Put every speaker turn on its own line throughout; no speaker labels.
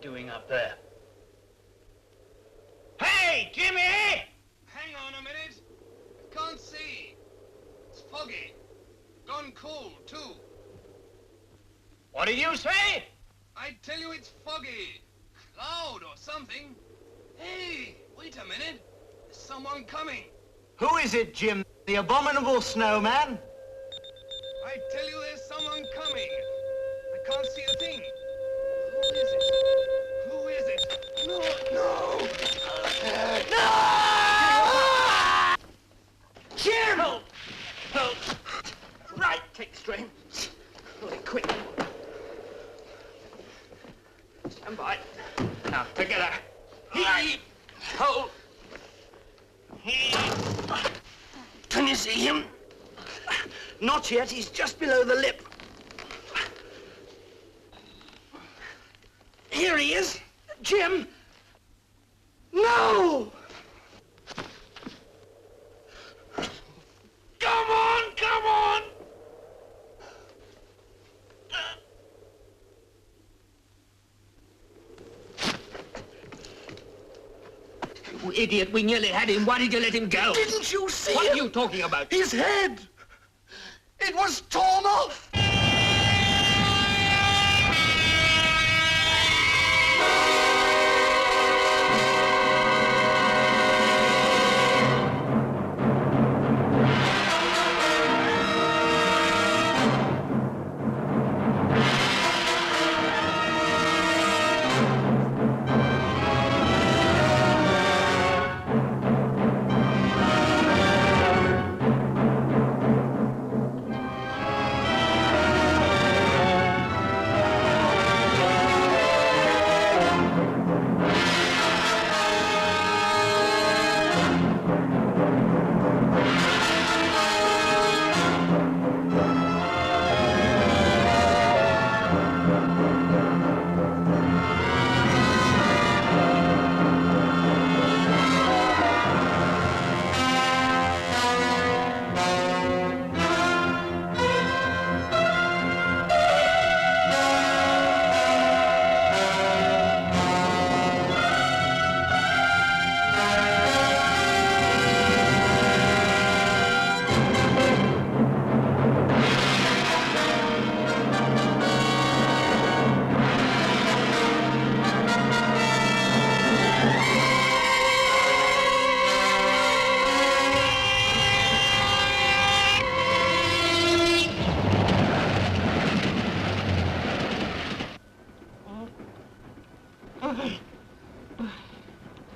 doing up there? Hey, Jimmy!
Hang on a minute. I can't see. It's foggy. Gone cold, too.
What did you say?
I tell you it's foggy. Cloud or something. Hey, wait a minute. There's someone coming.
Who is it, Jim? The abominable snowman?
I tell you there's someone coming. I can't see a thing. Who is it? Who is it? No, no!
No! Jim! Hold. Hold. Right, take strain. Really quick. Stand by. Now, together. Heave. Hold. Heave. Can you see him? Not yet. He's just below the lip. Here he is. Jim. No! Come on, come on! You idiot, we nearly had him. Why did you let him go?
Didn't you see
What
him?
are you talking about?
His head! It was torn off!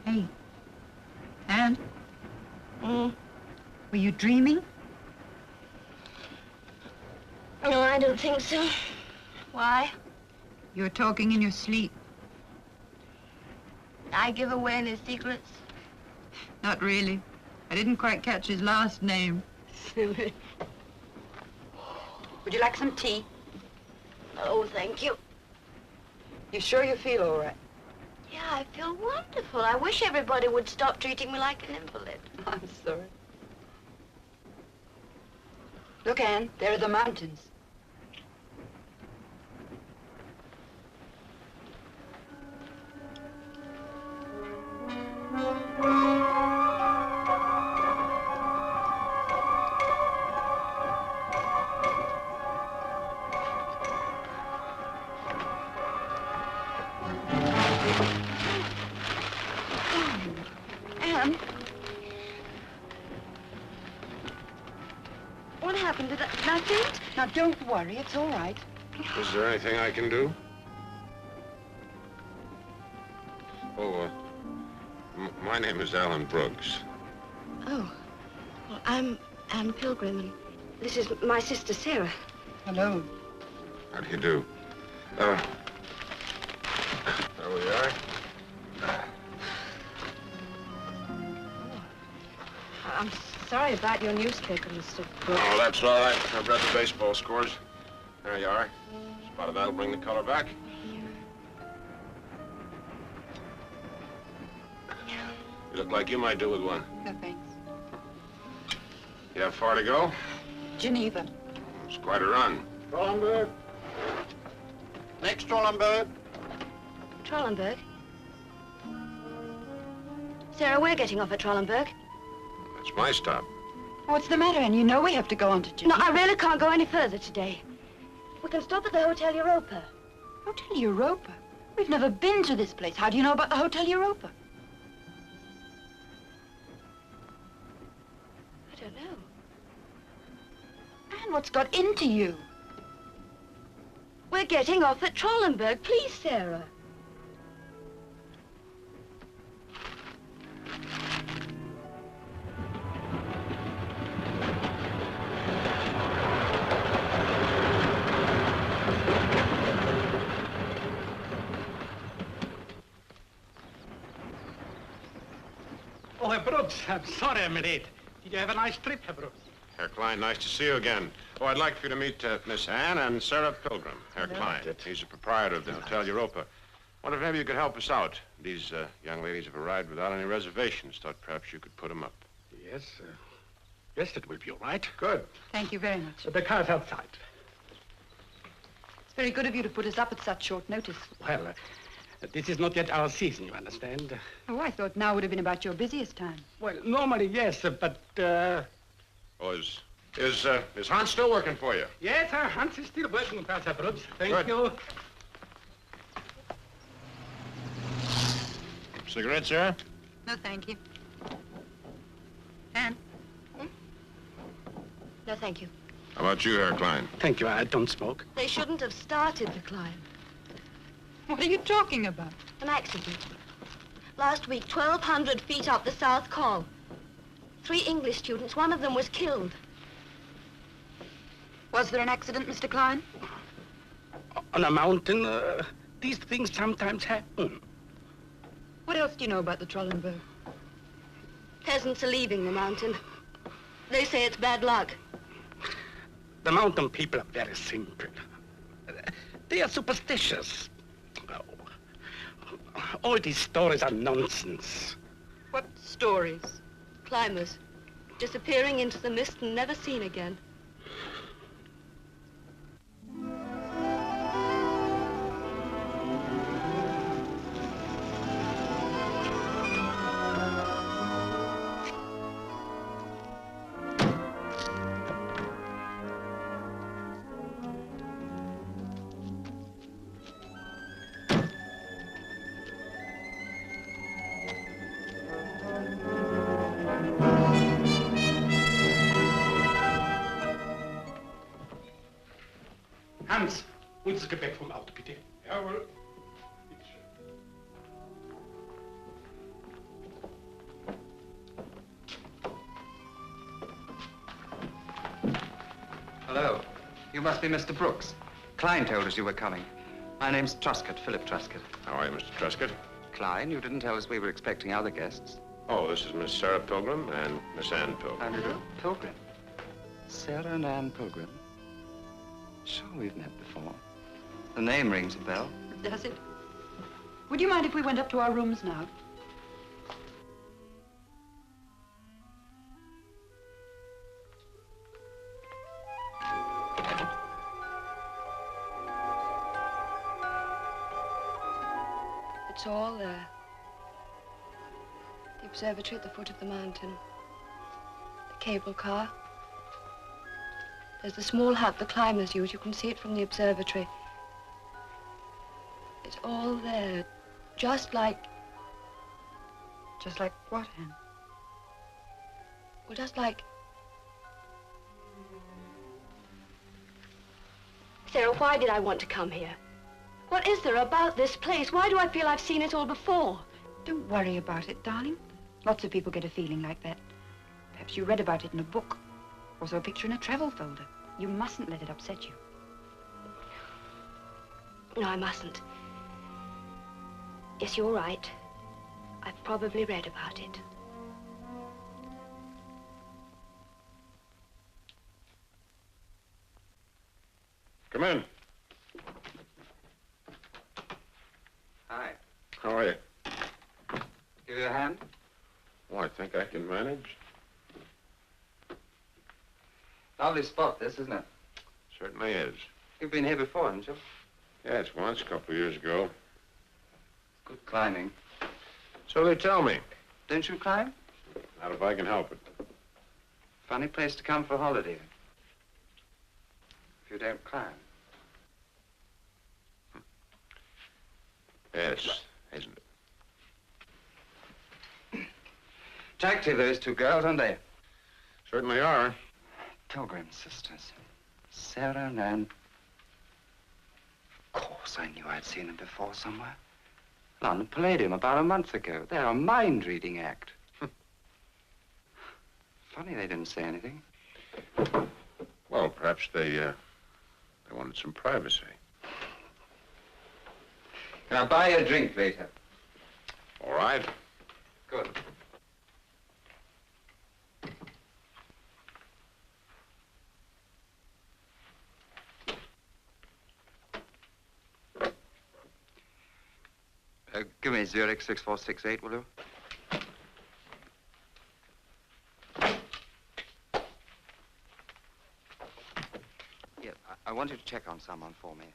Hey, Anne? Were you dreaming?
No, I don't think so. Why?
You were talking in your sleep.
I give away any secrets?
Not really. I didn't quite catch his last name.
Would
you like some tea?
Oh, thank you.
You sure you feel all right?
Yeah, I feel wonderful. I wish everybody would stop treating me like an invalid.
I'm sorry. Look, Anne, there are the mountains.
Anne? What happened? Did I faint?
Now, don't worry. It's all right.
Is there anything I can do? Oh, my name is Alan Brooks.
Oh. Well, I'm Anne Pilgrim, and this is my sister, Sarah.
Hello.
How do you do? There we are.
I'm sorry about your newspaper, Mr. Brooks.
Oh, that's all right. I've read the baseball scores. There you are. Spot of that'll bring the color back. You look like you might do with one.
No, thanks.
You have far to go?
Geneva.
It's quite a run.
Trollenberg. Next Trollenberg.
Trollenberg? Sarah, we're getting off at Trollenberg.
That's my stop.
What's the matter, Anne? You know we have to go on to
No, I really can't go any further today. We can stop at the Hotel Europa.
Hotel Europa? We've never been to this place. How do you know about the Hotel Europa?
I don't know.
Anne, what's got into you?
We're getting off at Trollenberg. Please, Sarah.
Oh, Herr Brooks, I'm sorry I'm late. Did you have a nice trip, Herr Brooks?
Herr Klein, nice to see you again. Oh, I'd like for you to meet Miss Anne and Sarah Pilgrim. Herr Klein. He's the proprietor of the Hotel Europa. Wonder if maybe you could help us out. These young ladies have arrived without any reservations. Thought perhaps you could put them up.
Yes, yes, it will be all right.
Good.
Thank you very much.
The car's outside.
It's very good of you to put us up at such short notice.
Well, this is not yet our season, you understand.
Oh, I thought now would have been about your busiest time.
Well, normally, yes, but,
Oh, is Hans still working for you?
yes, Hans is still working for us, Herr Brooks. Thank
Good.
you.
Cigarette, Sarah?
No, thank you. Anne?
No, thank you.
How about you, Herr Klein?
Thank you, I don't smoke.
They shouldn't have started the climb.
What are you talking about?
An accident. Last week, 1,200 feet up the South Col. 3 English students, one of them was killed.
Was there an accident, Mr. Klein?
On a mountain, these things sometimes happen.
What else do you know about the Trollenberg?
Peasants are leaving the mountain. They say it's bad luck.
The mountain people are very simple. They are superstitious. Oh, all these stories are nonsense.
What stories?
Climbers, disappearing into the mist and never seen again.
Hans, uns das Gepäck vom Auto, bitte. Jawohl.
Hello. You must be Mr. Brooks. Klein told us you were coming. My name's Truscott, Philip Truscott.
How are you, Mr. Truscott?
Klein, you didn't tell us we were expecting other guests.
Oh, this is Miss Sarah Pilgrim and Miss Anne Pilgrim.
How do you do? Pilgrim. Sarah and Anne Pilgrim. Sure, we've met before. The name rings a bell.
Does it? Would you mind if we went up to our rooms now?
It's all there. The observatory at the foot of the mountain. The cable car. There's the small hut the climbers use. You can see it from the observatory. It's all there, just like...
Just like what, Anne?
Well, just like... Sarah, why did I want to come here? What is there about this place? Why do I feel I've seen it all before?
Don't worry about it, darling. Lots of people get a feeling like that. Perhaps you read about it in a book, or saw a picture in a travel folder. You mustn't let it upset you.
No, I mustn't. Yes, you're right. I've probably read about it.
Come in.
Hi.
How are you?
Give you a hand?
Oh, I think I can manage.
Lovely spot, this, isn't it?
Certainly is.
You've been here before, haven't you?
Yes, once, a couple of years ago.
Good climbing.
So they tell me.
Don't you climb?
Not if I can help it.
Funny place to come for a holiday. If you don't climb.
Yes, isn't it?
Attractive, those two girls, aren't they?
Certainly are.
Pilgrim sisters. Sarah and Anne. Of course, I knew I'd seen them before somewhere. London Palladium about a month ago. They're a mind-reading act. Funny they didn't say anything.
Well, perhaps they wanted some privacy.
Can I buy you a drink later?
All right.
Good. Give me Zurich 6468, will you? Yeah, I want you to check on someone for me.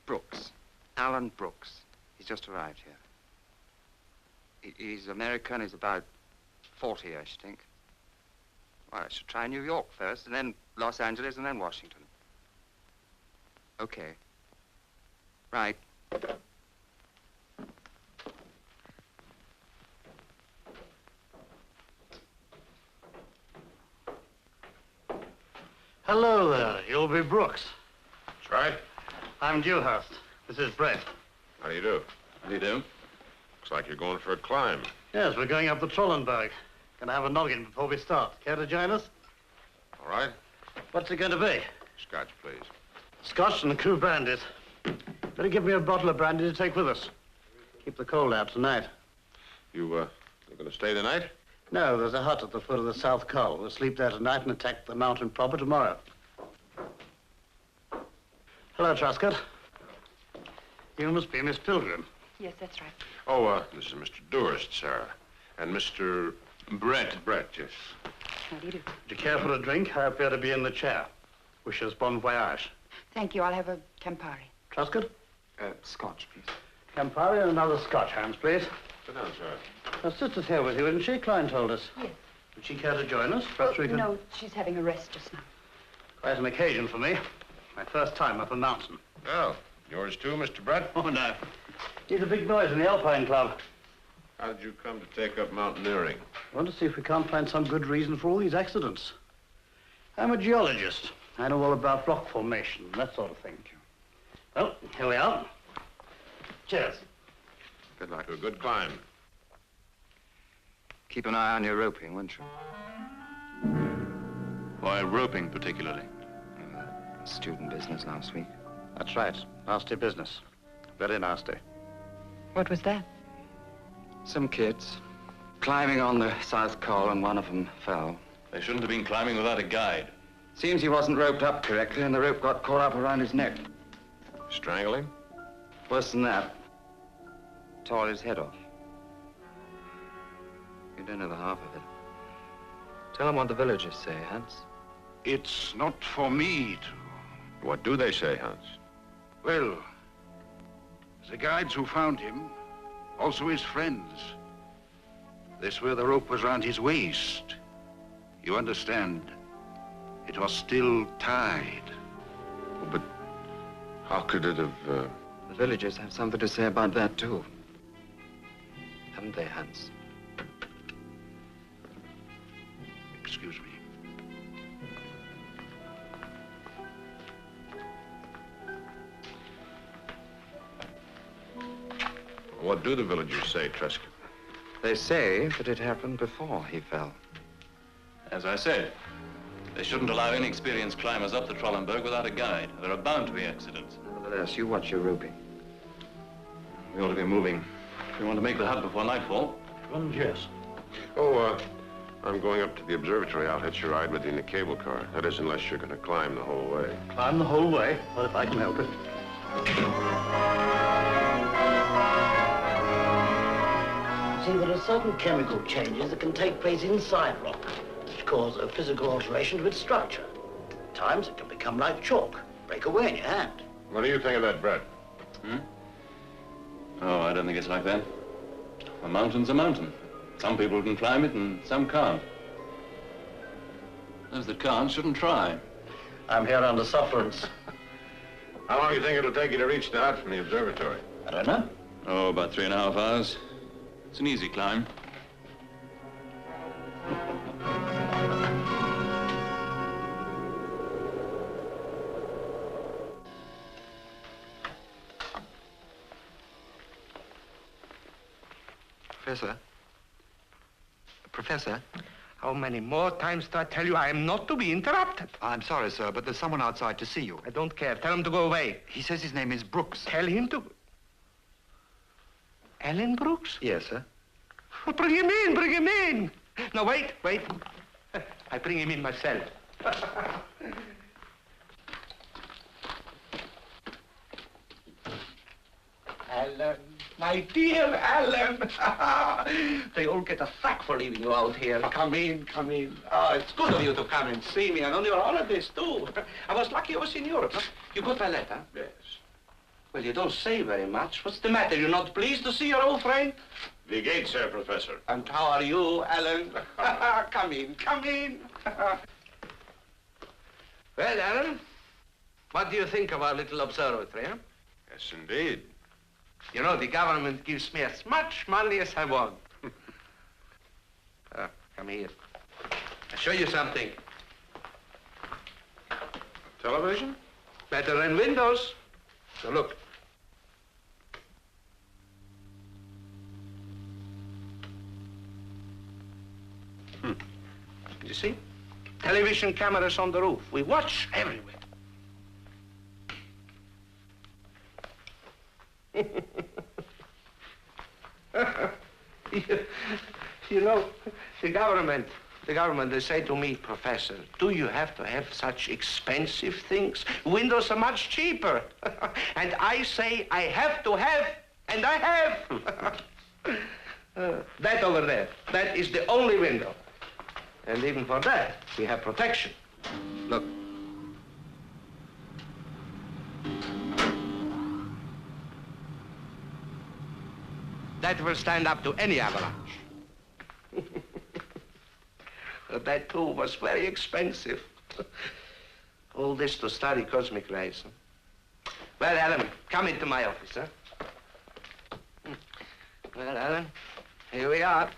Brooks. Alan Brooks. He's just arrived here. He's American. He's about 40, I should think. Well, I should try New York first, and then Los Angeles, and then Washington. Okay. Right.
Hello there. You'll be Brooks.
That's right.
I'm Dewhurst. This is Brett.
How do you do?
How do you do?
Looks like you're going for a climb.
Yes, we're going up the Trollenberg. Gonna have a noggin before we start. Care to join us?
All right.
What's it going to be?
Scotch, please.
Scotch and 2 brandies. Better give me a bottle of brandy to take with us. Keep the cold out tonight.
You're going to stay the night?
No, there's a hut at the foot of the South Col. We'll sleep there tonight and attack the mountain proper tomorrow. Hello, Truscott. You must be Miss Pilgrim.
Yes, that's right.
Oh, this is Mr. Dewhurst, Sarah. And Mr.
Brett.
Brett, yes.
How do you do?
Would you care for a drink? I appear to be in the chair. Wishes bon voyage.
Thank you. I'll have a Campari.
Truscott?
Scotch, please.
Campari and another Scotch, Hans, please.
Sit down, Sarah.
Her sister's here with you, isn't she? Klein told us.
Yes.
Would she care to join us? Perhaps we could...
No, she's having a rest just now.
Quite an occasion for me. My first time up a mountain.
Well, yours too, Mr. Brett?
Oh, no. He's a big noise in the Alpine Club.
How did you come to take up mountaineering?
I want to see if we can't find some good reason for all these accidents. I'm a geologist. I know all about rock formation and that sort of thing. Well, here we are. Cheers.
Good luck. A good climb.
Keep an eye on your roping, won't you?
Why roping particularly?
Student business last week.
That's right. Nasty business. Very nasty.
What was that?
Some kids climbing on the South Col, and one of them fell.
They shouldn't have been climbing without a guide.
Seems he wasn't roped up correctly, and the rope got caught up around his neck.
Strangle him?
Worse than that, tore his head off. You don't know the half of it. Tell him what the villagers say, Hans.
It's not for me to...
What do they say, Hans?
Well, the guides who found him, also his friends. They swear the rope was round his waist. You understand? It was still tied.
Oh, but how could it have...
The villagers have something to say about that, too. Haven't they, Hans?
Excuse me.
What do the villagers say, Truscott?
They say that it happened before he fell.
As I said, they shouldn't allow inexperienced climbers up the Trollenberg without a guide. There are bound to be accidents.
Nevertheless, you watch your roping.
We ought to be moving. If we want to make the hut before nightfall.
Well, yes.
Oh, I'm going up to the observatory. I'll hitch a ride with you in the cable car. That is, unless you're going to climb the whole way.
Climb the whole way? Well, if I can help it. See, there are certain chemical changes that can take place inside rock, which cause a physical alteration to its structure. At times, it can become like chalk, break away in your hand.
What do you think of that, Brett?
Oh, I don't think it's like that. A mountain's a mountain. Some people can climb it and some can't. Those that can't shouldn't try.
I'm here under sufferance.
How long do you think it'll take you to reach the hut from the observatory?
I don't know.
Oh, about 3.5 hours. It's an easy climb.
Professor? Professor? How many more times do I tell you I am not to be interrupted?
I'm sorry, sir, but there's someone outside to see you.
I don't care. Tell him to go away.
He says his name is Brooks.
Tell him to... Alan Brooks?
Yes, sir.
Well, bring him in, bring him in. No, wait. I bring him in myself. Alan, my dear Alan. They all get a sack for leaving you out here. Come in. Oh, it's good of you to come and see me, and on your holidays, too. I was lucky I was in Europe. Huh? You got my letter?
Yes.
Well, you don't say very much. What's the matter? You're not pleased to see your old friend?
Wie geht's, Herr Professor?
And how are you, Alan? Come in. Well, Alan, what do you think of our little observatory, huh?
Yes, indeed.
You know, the government gives me as much money as I want. Come here. I'll show you something.
Television?
Better than windows. So look. You see? Television cameras on the roof. We watch everywhere. You know, the government, they say to me, Professor, do you have to have such expensive things? Windows are much cheaper. And I say I have to have, and I have. That over there, that is the only window. And even for that, we have protection. Look. That will stand up to any avalanche. That too was very expensive. All this to study cosmic rays. Huh? Well, Alan, come into my office, huh? Well, Alan, here we are.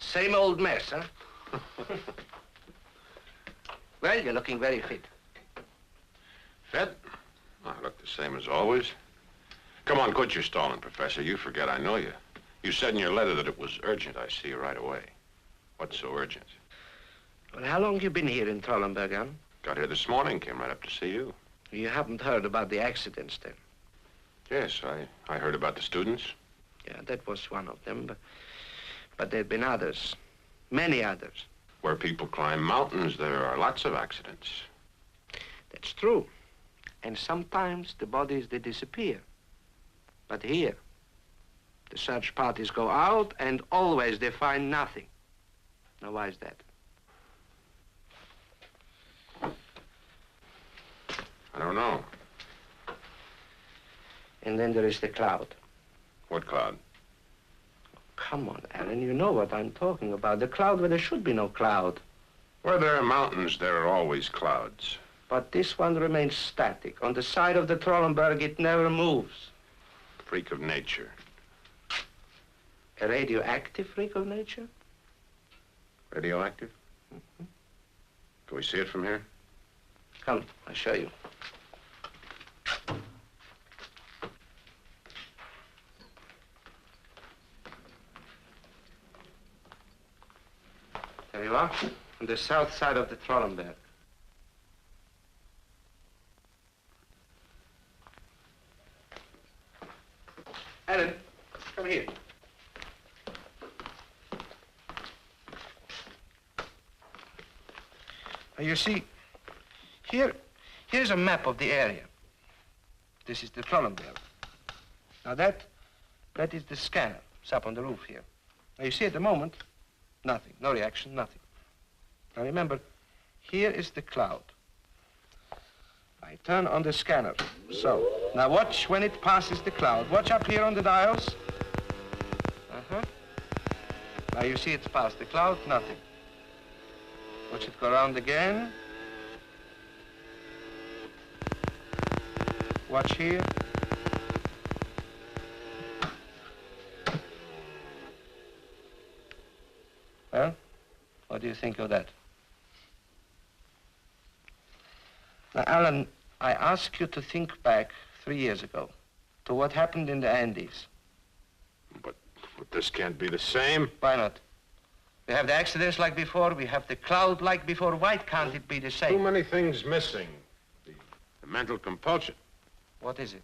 Same old mess, huh? Well, you're looking very fit.
Fit? I look the same as always. Come on, quit your stalling, Professor. You forget I know you. You said in your letter that it was urgent. I see you right away. What's so urgent?
Well, how long you been here in Trollenberg, huh?
Got here this morning, came right up to see you.
You haven't heard about the accidents, then?
Yes, I heard about the students.
Yeah, that was one of them, but there've been others. Many others.
Where people climb mountains, there are lots of accidents.
That's true. And sometimes the bodies, they disappear. But here, the search parties go out and always they find nothing. Now, why is that?
I don't know.
And then there is the cloud.
What cloud?
Come on, Alan, you know what I'm talking about. The cloud where there should be no cloud.
Where there are mountains, there are always clouds.
But this one remains static. On the side of the Trollenberg, it never moves.
Freak of nature.
A radioactive freak of nature?
Radioactive?
Mm-hmm.
Can we see it from here?
Come, I'll show you. There you are, on the south side of the Trollenberg. Alan, come here. Now, you see, here's a map of the area. This is the Trollenberg. Now that is the scanner. It's up on the roof here. Now you see at the moment, nothing, no reaction, nothing. Now remember, here is the cloud. I turn on the scanner, so. Now watch when it passes the cloud. Watch up here on the dials. Now you see it's past the cloud, nothing. Watch it go around again. Watch here. Well, what do you think of that? Now, Alan, I ask you to think back 3 years ago to what happened in the Andes.
But this can't be the same.
Why not? We have the accidents like before, we have the cloud like before. Why can't it be the same?
Too many things missing. The mental compulsion.
What is it?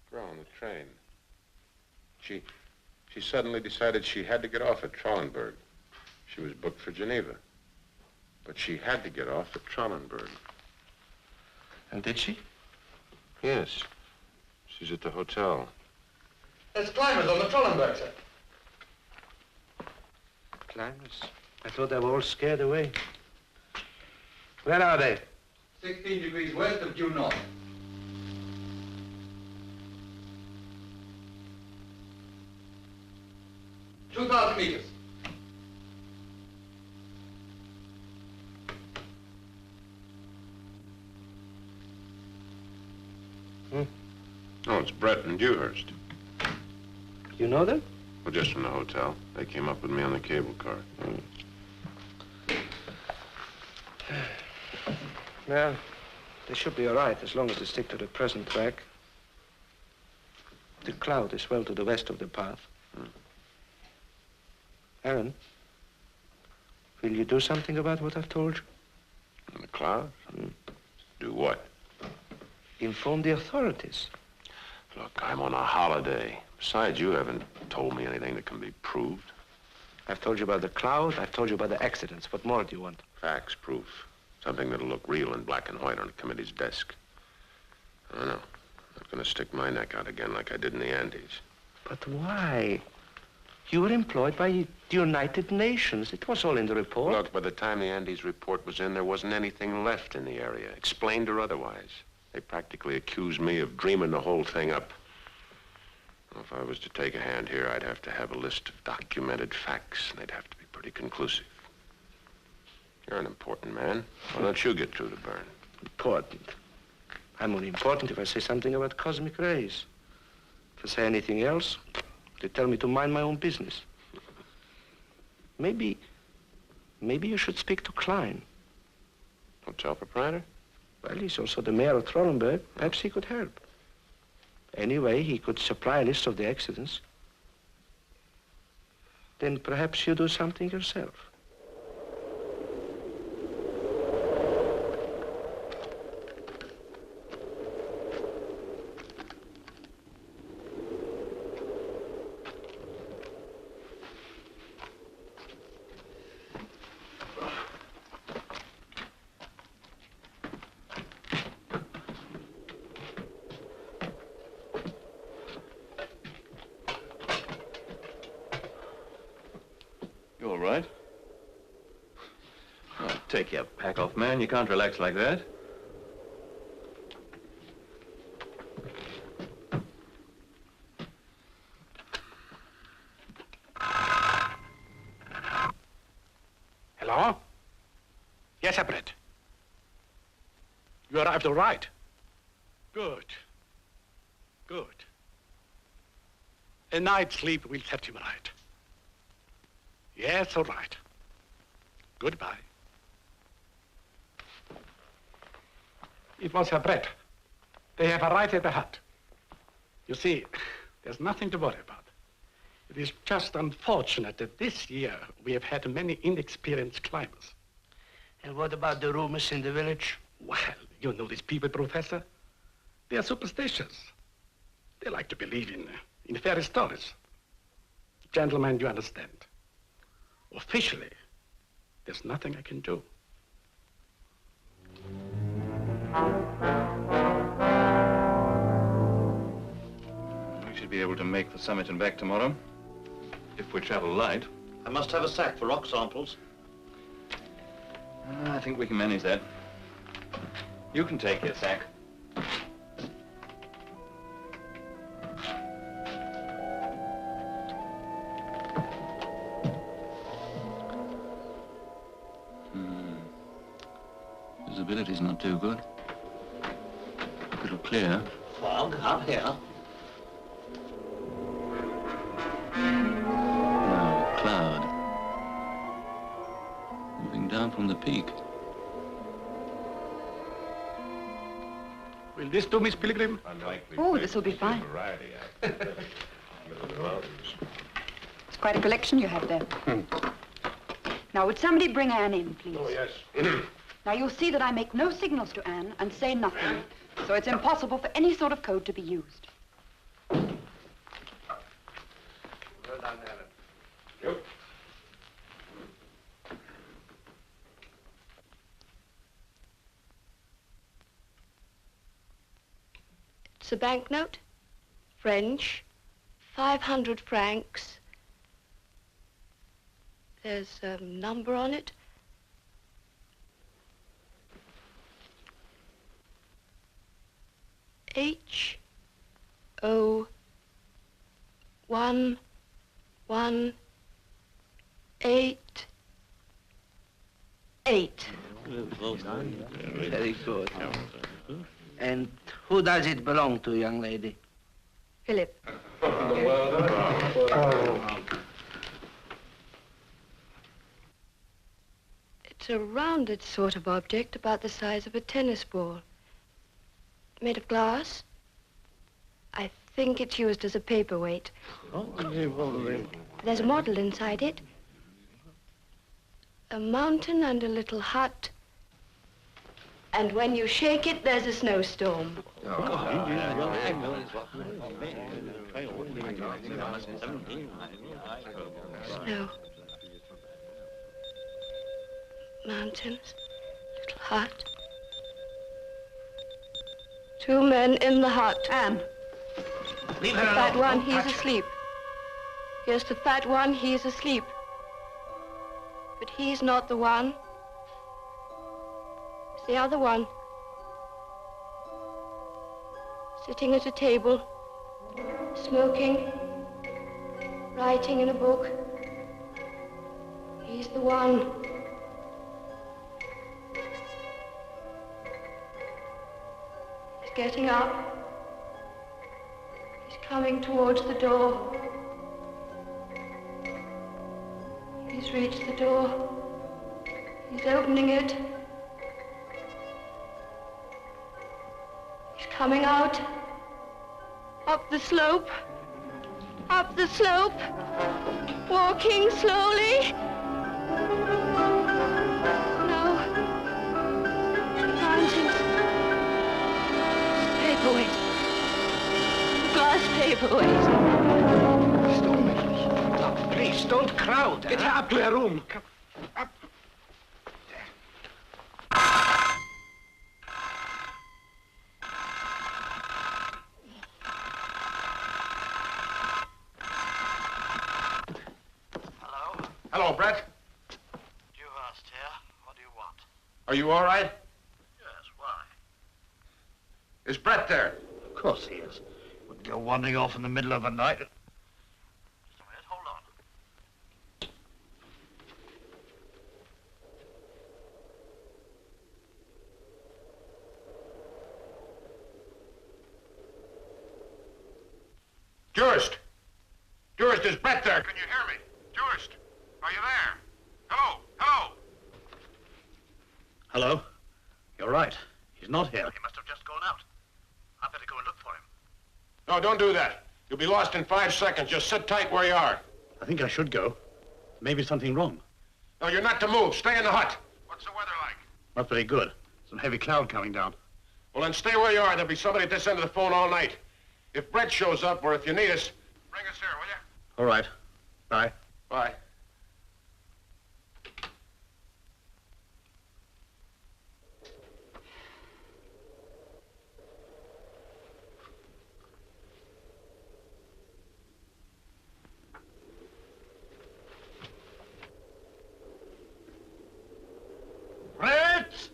Girl on the train. She suddenly decided she had to get off at Trollenberg. She was booked for Geneva. But she had to get off at Trollenberg.
And did she?
Yes. She's at the hotel.
There's climbers on the Trollenberg, sir.
Climbers? I thought they were all scared away. Where are they?
16 degrees west of due north.
$2,000 meters.
Oh, it's Brett and Dewhurst.
You know them?
Well, just from the hotel. They came up with me on the cable car.
Well, they should be all right as long as they stick to the present track. The cloud is well to the west of the path. Aaron, will you do something about what I've told you?
And the cloud? Do what?
Inform the authorities.
Look, I'm on a holiday. Besides, you haven't told me anything that can be proved.
I've told you about the cloud. I've told you about the accidents. What more do you want?
Facts, proof. Something that'll look real in black and white on a committee's desk. I don't know. I'm not gonna stick my neck out again like I did in the Andes.
But why? You were employed by the United Nations. It was all in the report.
Look, by the time the Andes report was in, there wasn't anything left in the area, explained or otherwise. They practically accused me of dreaming the whole thing up. Well, if I was to take a hand here, I'd have to have a list of documented facts, and they'd have to be pretty conclusive. You're an important man. Why don't you get through to Byrne?
Important? I'm only important if I say something about cosmic rays. If I say anything else, they tell me to mind my own business. Maybe you should speak to Klein.
Hotel proprietor?
Well, he's also the mayor of Trollenberg. Perhaps he could help. Anyway, he could supply a list of the accidents. Then perhaps you do something yourself.
You all right? Oh, take your pack off, man. You can't relax like that.
Hello? Yes, sir, Brett. You arrived all right. Good. Good. A night's sleep will set him right. Yes, all right. Goodbye. It was Herr Brett. They have arrived at the hut. You see, there's nothing to worry about. It is just unfortunate that this year we have had many inexperienced climbers.
And what about the rumors in the village?
Well, you know these people, Professor. They are superstitious. They like to believe in fairy stories. Gentlemen, you understand. Officially, there's nothing I can do.
We should be able to make the summit and back tomorrow, if we travel light.
I must have a sack for rock samples.
I think we can manage that. You can take your sack. Visibility's not too good. It'll clear.
Fog up here.
No, cloud. Moving down from the peak.
Will this do, Miss Pilgrim?
Oh, this will be fine. It's quite a collection you have there. Now, would somebody bring Anne in, please?
Oh, yes.
Now, you'll see that I make no signals to Anne and say nothing. So it's impossible for any sort of code to be used.
Well done, Alan.
Yep.
It's a banknote, French, 500 francs. There's a number on it. H-O-1-1-8-8.
Very good. And who does it belong to, young lady?
Philip. It's a rounded sort of object about the size of a tennis ball. Made of glass. I think it's used as a paperweight. There's a model inside it. A mountain and a little hut. And when you shake it, there's a snowstorm. Snow. Mountains. Little hut. Two men in the hut.
Anne.
Leave
The
her alone.
fat one,
Don't
he's
touch her.
asleep. Yes, the fat one, he's asleep. But he's not the one. It's the other one. Sitting at a table, smoking, writing in a book. He's the one. He's getting up. He's coming towards the door. He's reached the door. He's opening it. He's coming out. Up the slope. Up the slope. Walking slowly. No. Mountains. Paperweight. Glass paperweight.
Stop, please, don't crowd.
Get her up to her room. Come up.
Hello, Brett.
Dewhurst here. What do you want?
Are you all right?
Yes, why?
Is Brett there?
Of course he is. Wouldn't go wandering off in the middle of the night. Just a minute, hold on.
Dewhurst! Dewhurst, is Brett there? Can you hear me? Dewhurst, are you there? Hello? Hello?
Hello? You're right. He's not here.
He must have just gone out. I'd better go and look for him.
No, don't do that. You'll be lost in 5 seconds. Just sit tight where you are.
I think I should go. Maybe something wrong.
No, you're not to move. Stay in the hut. What's the weather like?
Not very good. Some heavy cloud coming down.
Well, then stay where you are. There'll be somebody at this end of the phone all night. If Brett shows up, or if you need us, bring us here, will you?
All right. Bye.
Bye.
Brett!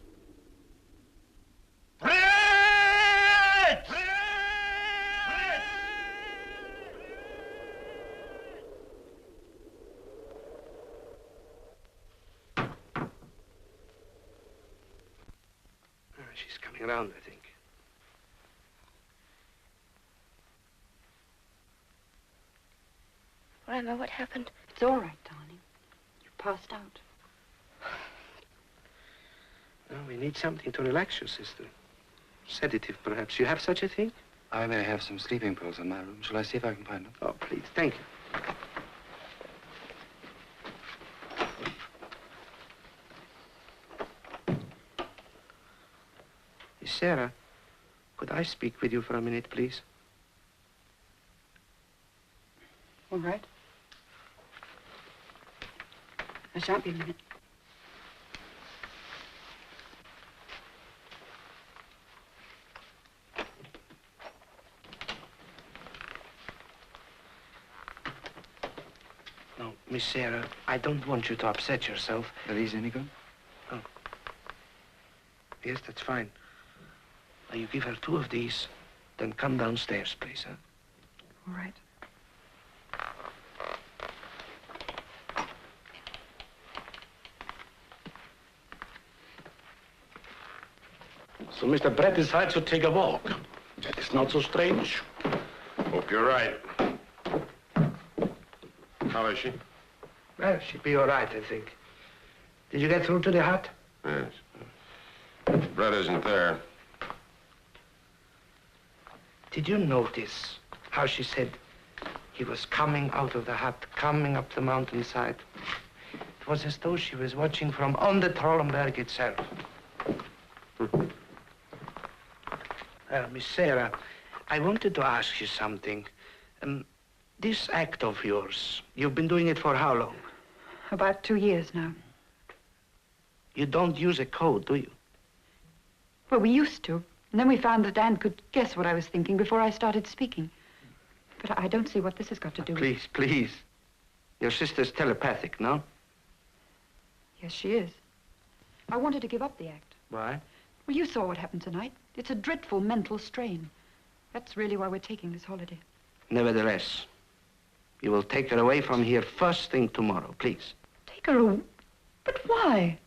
Brett!
She's coming around, I think.
Grandma, what happened?
It's all right, darling. You passed out.
Well, we need something to relax you, sister. Sedative, perhaps. You have such a thing?
I may have some sleeping pills in my room. Shall I see if I can find them?
Oh, please. Thank you. Miss Sarah, could I speak with you for a minute, please?
All right. I shan't be a minute.
No, Miss Sarah, I don't want you to upset yourself.
Are these any good?
Oh. Yes, that's fine. Now, you give her 2 of these, then come downstairs, please, huh?
All right.
So Mr. Brett decides to take a walk. That is not so strange.
Hope you're right. How is she?
Well, she'll be all right, I think. Did you get through to the hut?
Yes. Brett isn't there.
Did you notice how she said he was coming out of the hut, coming up the mountainside? It was as though she was watching from on the Trollenberg itself. Miss Sarah, I wanted to ask you something. This act of yours, you've been doing it for how long?
About 2 years now.
You don't use a code, do you?
Well, we used to. And then we found that Dan could guess what I was thinking before I started speaking. But I don't see what this has got to do with...
Please, please. Your sister's telepathic, no?
Yes, she is. I wanted to give up the act.
Why?
Well, you saw what happened tonight. It's a dreadful mental strain. That's really why we're taking this holiday.
Nevertheless, you will take her away from here first thing tomorrow, please.
Take her away? But why?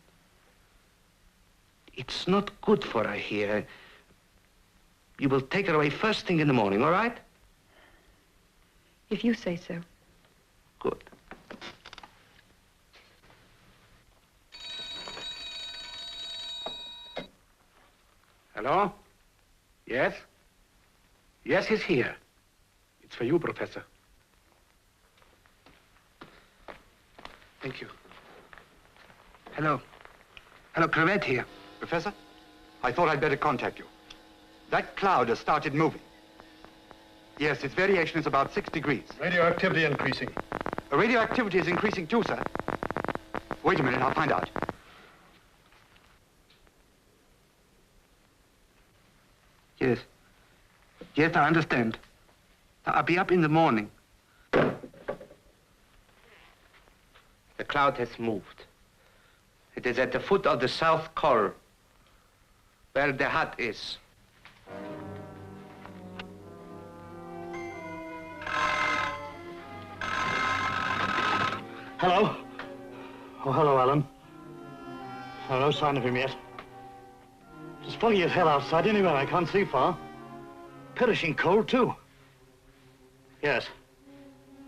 It's not good for her here. You will take her away first thing in the morning, all right?
If you say so.
Good.
Hello? Yes? Yes, he's here. It's for you, Professor.
Thank you. Hello. Hello, Cravat here.
Professor, I thought I'd better contact you. That cloud has started moving. Yes, its variation is about 6 degrees.
Radioactivity increasing.
Radioactivity is increasing too, sir. Wait a minute, I'll find out.
Yes. Yes, I understand. I'll be up in the morning. The cloud has moved. It is at the foot of the South Col, where the hut is.
Hello? Oh, hello, Alan. Oh, no sign of him yet. It's foggy as hell outside anyway. I can't see far. Perishing cold, too. Yes.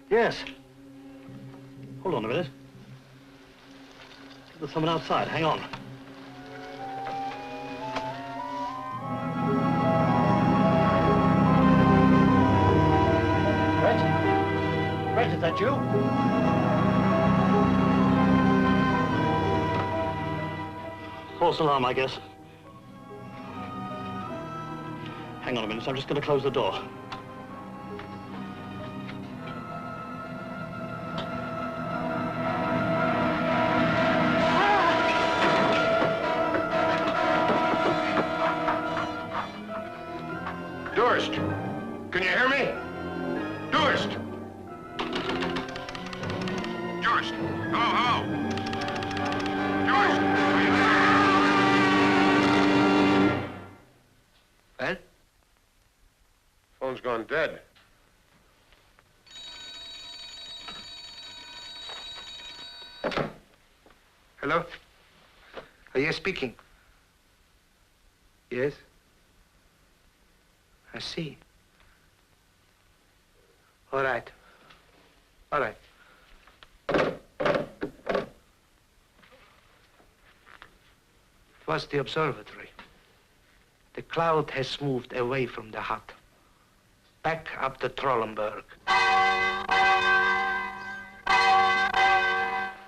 Yes. Hold on a minute. There's someone outside. Hang on. Brett? Brett, is that you? False alarm, I guess. Hang on a minute, I'm just going to close the door.
Durst, can you hear me? Durst! Durst, hello, hello. Durst, are you there?
Well?
Phone's gone dead.
Hello? Are you speaking? Yes? I see. All right. All right. It was the observatory. The cloud has moved away from the hut. Back up the Trollenberg.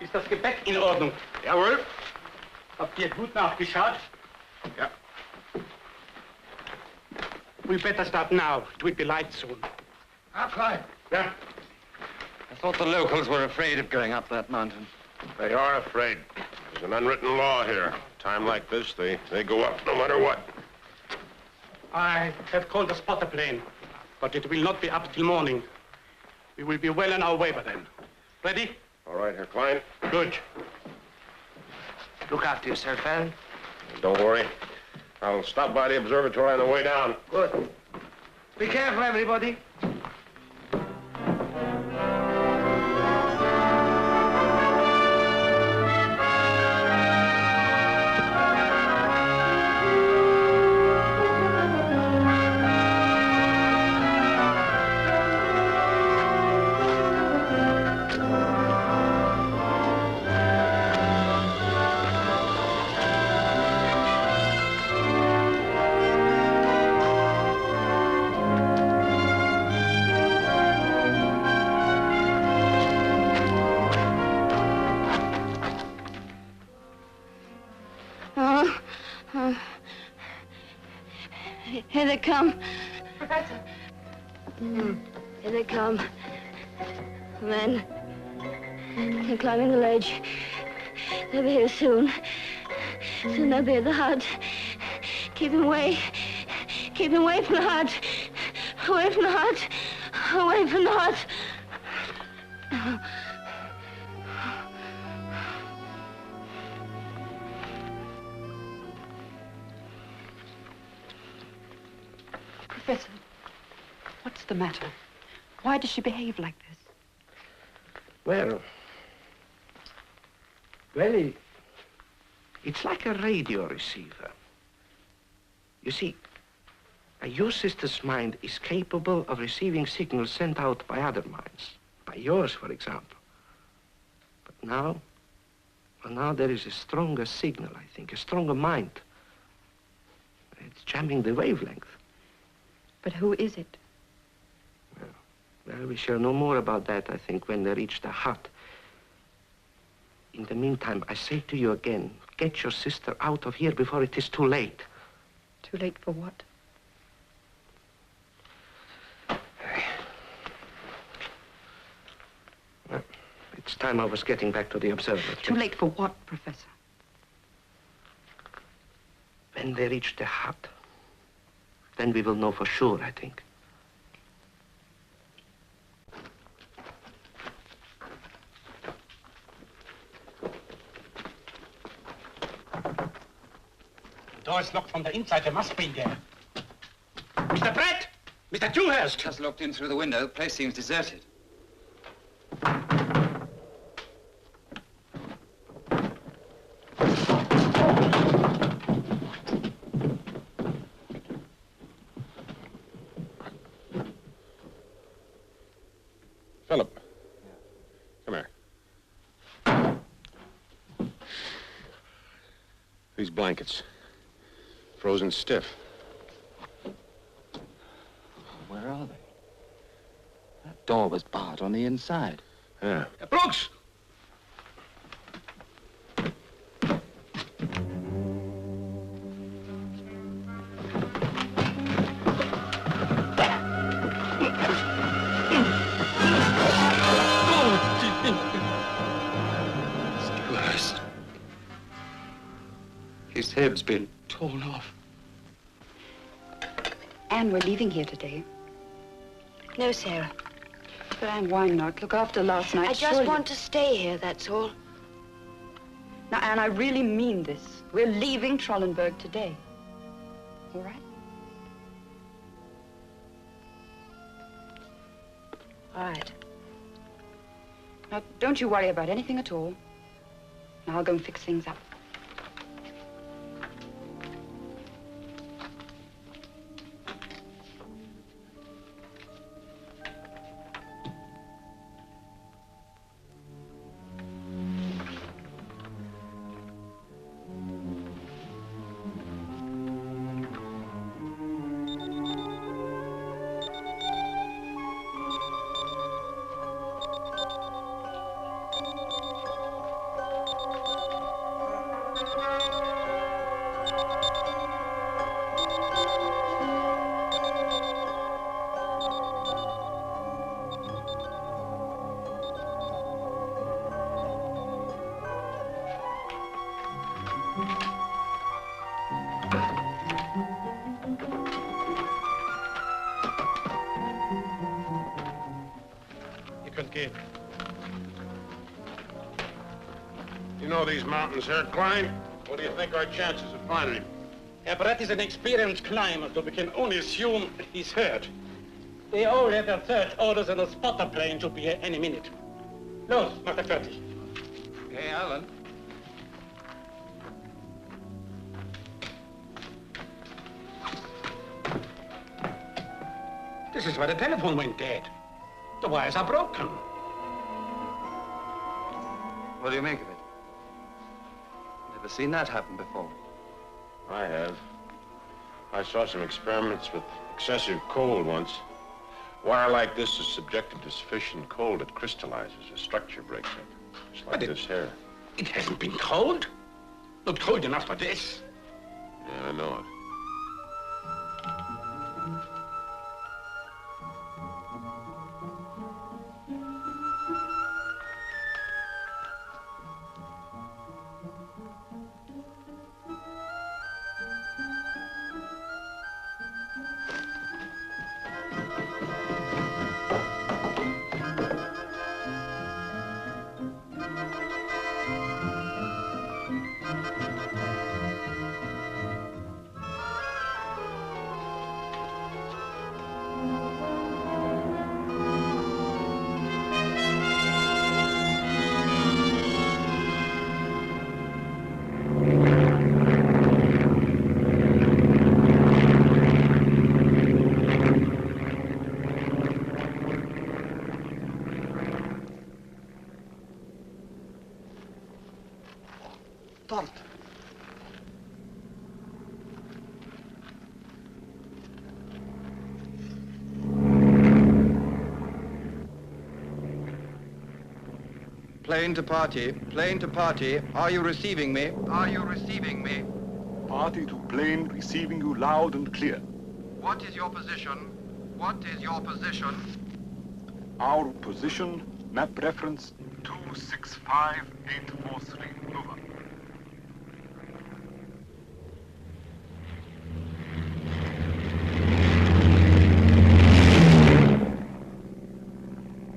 Ist das Gepäck in Ordnung?
Jawohl.
Habt ihr gut nachgeschaut?
Ja.
We better start now. It will be light soon.
Abfrei.
Yeah.
I thought the locals were afraid of going up that mountain.
They are afraid. There's an unwritten law here. Time like this, they go up no matter what.
I have called the spotter plane, but it will not be up till morning. We will be well on our way by then. Ready?
All right, Herr Klein.
Good.
Look after yourself, Alan.
Don't worry. I'll stop by the observatory on the way down.
Good. Be careful, everybody.
Here they come. Professor. Here they come. Men. They're climbing the ledge. They'll be here soon. Soon they'll be at the hut. Keep them away. Keep them away from the hut. Away from the hut. Away from the hut.
Professor, what's the matter? Why does she behave like this?
Well, it's like a radio receiver. You see, your sister's mind is capable of receiving signals sent out by other minds, by yours, for example. But now there is a stronger signal, I think, a stronger mind. It's jamming the wavelength.
But who is it?
Well, we shall know more about that, I think, when they reach the hut. In the meantime, I say to you again, get your sister out of here before it is too late.
Too late for what?
Well, it's time I was getting back to the observatory.
Too late for what, Professor?
When they reach the hut, then we will know for sure, I think.
The door is locked from the inside. They must be there. Mr. Brett! Mr. Dewhurst!
Just looked in through the window. The place seems deserted.
Philip. Come here. These blankets. Frozen stiff.
Where are they? That door was barred on the inside.
Yeah.
Brooks!
His head's been torn off.
Anne, we're leaving here today.
No, Sarah.
But Anne, why not? Look after last night.
I just want to stay here, that's all.
Now, Anne, I really mean this. We're leaving Trollenberg today. All right?
All right.
Now, don't you worry about anything at all. Now, I'll go and fix things up.
You could give.
You know these mountains, Herr Klein? What do you think our chances of finding him?
Herr Brett is an experienced climber, so we can only assume he's hurt. They all have their search orders, and a spotter plane should be here any minute. Los, Master Curtis.
Hey, Alan.
This is where the telephone went dead. The wires are broken.
What do you make of it? Never seen that happen before.
I have. I saw some experiments with excessive cold once. Wire like this is subjected to sufficient cold, it crystallizes, the structure breaks up. Just like this here.
It hasn't been cold. Not cold enough for this.
Yeah, I know it.
Plane to party, are you receiving me? Are you receiving me?
Party to plane, receiving you loud and clear.
What is your position? What is your position?
Our position, map reference 265843, over.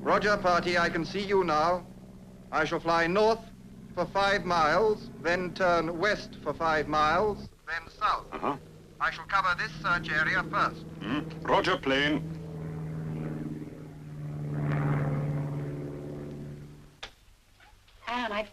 Roger, party, I can see you now. I shall fly north for 5 miles, then turn west for 5 miles, then south. I shall cover this search area first.
Roger, plane.
Alan,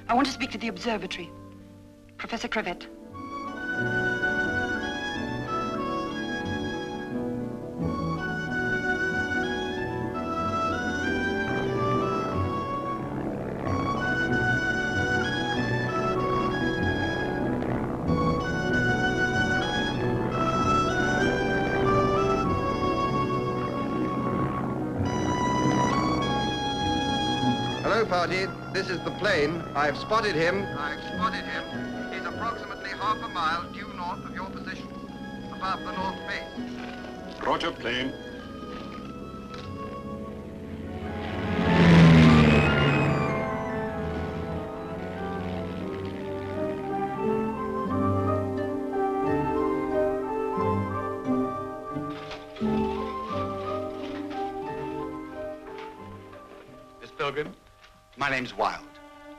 I want to speak to the observatory. Professor Crevette.
Hello, party. This is the plane. I've spotted him. He's approximately half a mile due north of your position, above the north face.
Roger, plane.
Miss Pilgrim? My name's Wilde.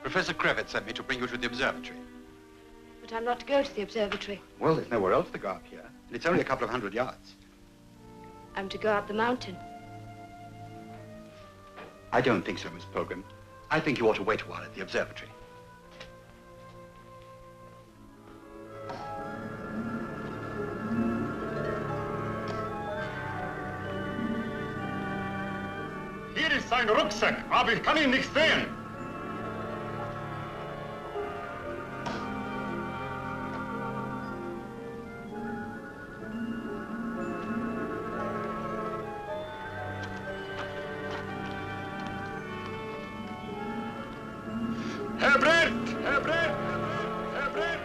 Professor Crevette sent me to bring you to the observatory.
But I'm not to go to the observatory.
Well, there's nowhere else to go up here. And it's only a couple of 100 yards.
I'm to go up the mountain.
I don't think so, Miss Pilgrim. I think you ought to wait a while at the observatory.
ist sein Rucksack, aber ich kann ihn nicht sehen.
Herr Brett! Herr Brett! Herr Brett!